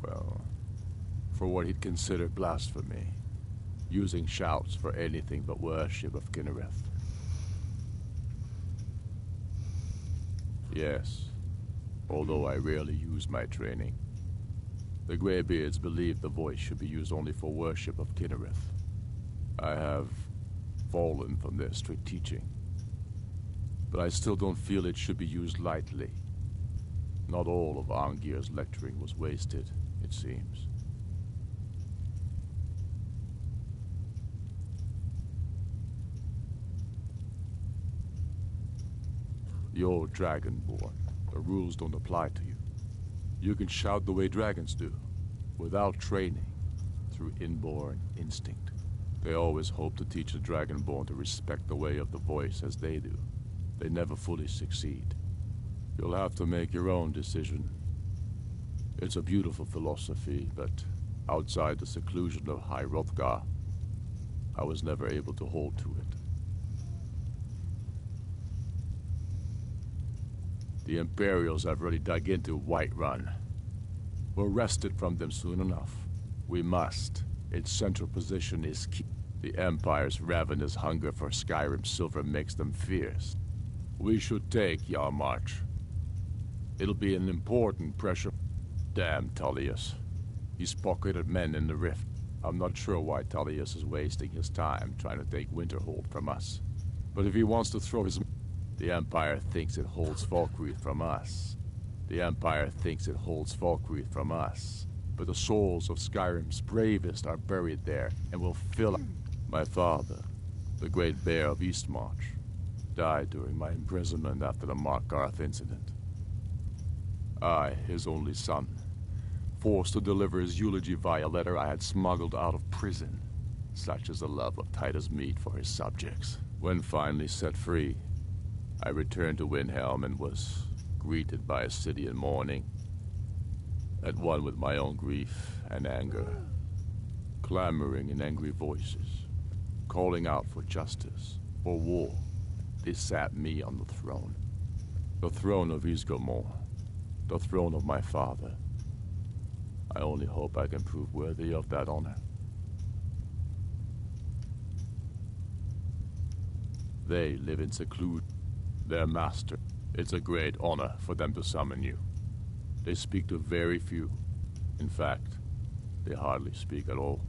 well, for what he'd consider blasphemy, using shouts for anything but worship of Kinnereth. Yes, although I rarely use my training. The Greybeards believe the voice should be used only for worship of Kinnereth. I have fallen from their strict teaching, but I still don't feel it should be used lightly. Not all of Arngir's lecturing was wasted, it seems. You're Dragonborn. The rules don't apply to you. You can shout the way dragons do, without training, through inborn instinct. They always hope to teach the Dragonborn to respect the Way of the Voice as they do. They never fully succeed. You'll have to make your own decision. It's a beautiful philosophy, but outside the seclusion of High Hrothgar, I was never able to hold to it. The Imperials have really dug into Whiterun. We're wrested from them soon enough. We must. Its central position is key. The Empire's ravenous hunger for Skyrim's silver makes them fierce. We should take Yarmarch. It'll be an important pressure. Damn Tullius. He's pocketed men in the rift. I'm not sure why Tullius is wasting his time trying to take Winterhold from us. But if he wants to throw his... The Empire thinks it holds Falkreath from us. The Empire thinks it holds Falkreath from us. But the souls of Skyrim's bravest are buried there and will fill... My father, the Great Bear of Eastmarch, died during my imprisonment after the Markarth incident. I, his only son, forced to deliver his eulogy via letter I had smuggled out of prison. Such is the love of Titus meat for his subjects. When finally set free, I returned to Windhelm and was greeted by a city in mourning, at one with my own grief and anger, clamoring in angry voices, calling out for justice, for war. They sat me on the throne of Ysgramor, the throne of my father. I only hope I can prove worthy of that honor. They live in seclusion. Their master. It's a great honor for them to summon you. They speak to very few. In fact, they hardly speak at all.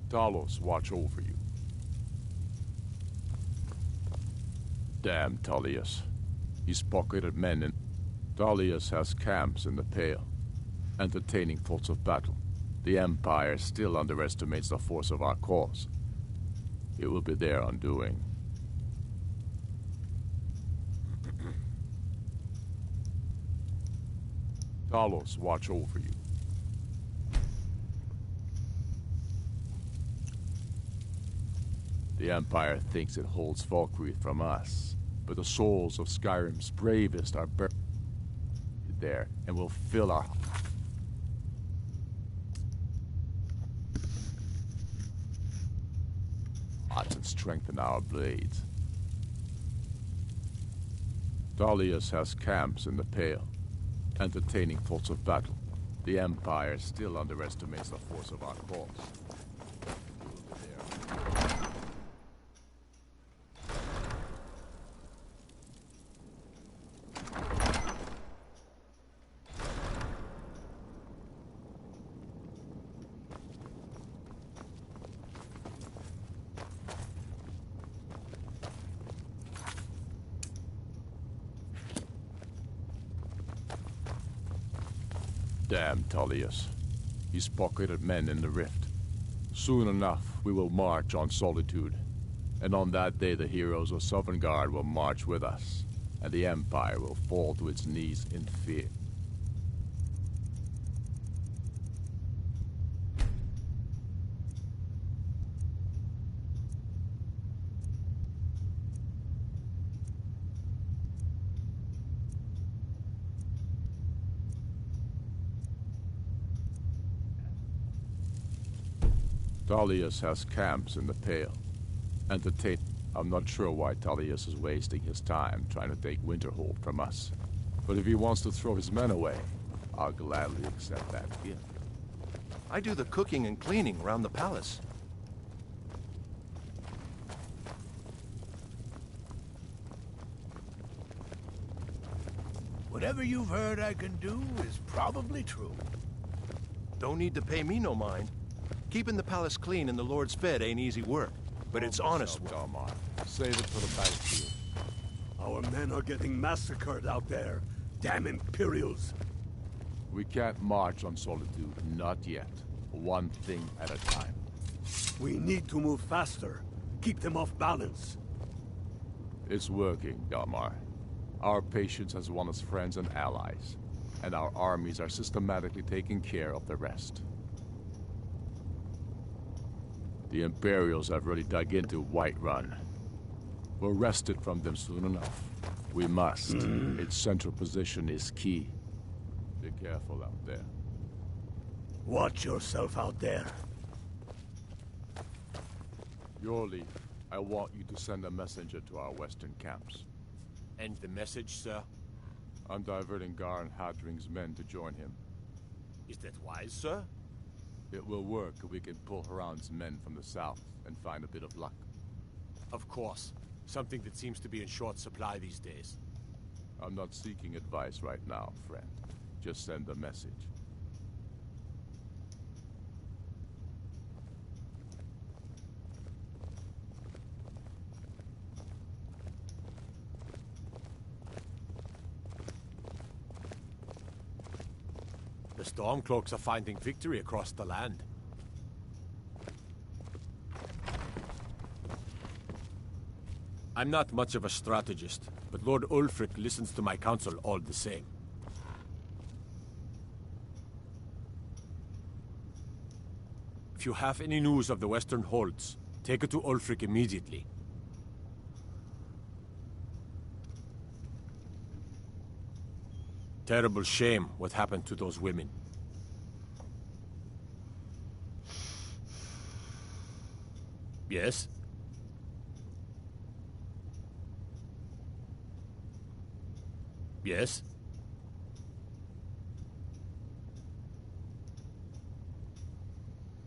Talos watch over you. Damn Tullius. He's pocketed men in... Tullius has camps in the Pale, entertaining thoughts of battle. The Empire still underestimates the force of our cause. It will be their undoing. Talos watch over you. The Empire thinks it holds Valkyrie from us, but the souls of Skyrim's bravest are buried there and will fill our... hearts and strengthen our blades. Tullius has camps in the Pale, entertaining thoughts of battle. The Empire still underestimates the force of our cause. Damn Tullius. He's pocketed men in the rift. Soon enough, we will march on Solitude. And on that day, the heroes of Sovngarde will march with us. And the Empire will fall to its knees in fear. Tullius has camps in the Pale. Entertain... I'm not sure why Tullius is wasting his time trying to take Winterhold from us. But if he wants to throw his men away, I'll gladly accept that gift. I do the cooking and cleaning around the palace. Whatever you've heard I can do is probably true. Don't need to pay me no mind. Keeping the palace clean and the Lord's fed ain't easy work, but it's honest work. Dalmar. Save it for the battlefield. Our men are getting massacred out there. Damn Imperials. We can't march on Solitude, not yet. One thing at a time. We need to move faster. Keep them off balance. It's working, Dalmar. Our patience has won us friends and allies, and our armies are systematically taking care of the rest. The Imperials have really dug into Whiterun. We're wrested from them soon enough. We must. Its central position is key. Be careful out there. Watch yourself out there. Yorli, I want you to send a messenger to our western camps. And the message, sir? I'm diverting Garn Hadring's men to join him. Is that wise, sir? It will work if we can pull Haran's men from the south and find a bit of luck. Of course. Something that seems to be in short supply these days. I'm not seeking advice right now, friend. Just send a message. The Stormcloaks are finding victory across the land. I'm not much of a strategist, but Lord Ulfric listens to my counsel all the same. If you have any news of the Western Holds, take it to Ulfric immediately. Terrible shame what happened to those women. Yes? Yes?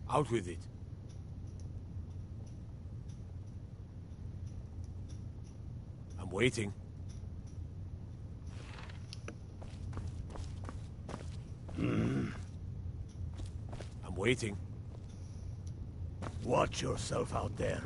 Out with it. I'm waiting. I'm waiting. Watch yourself out there.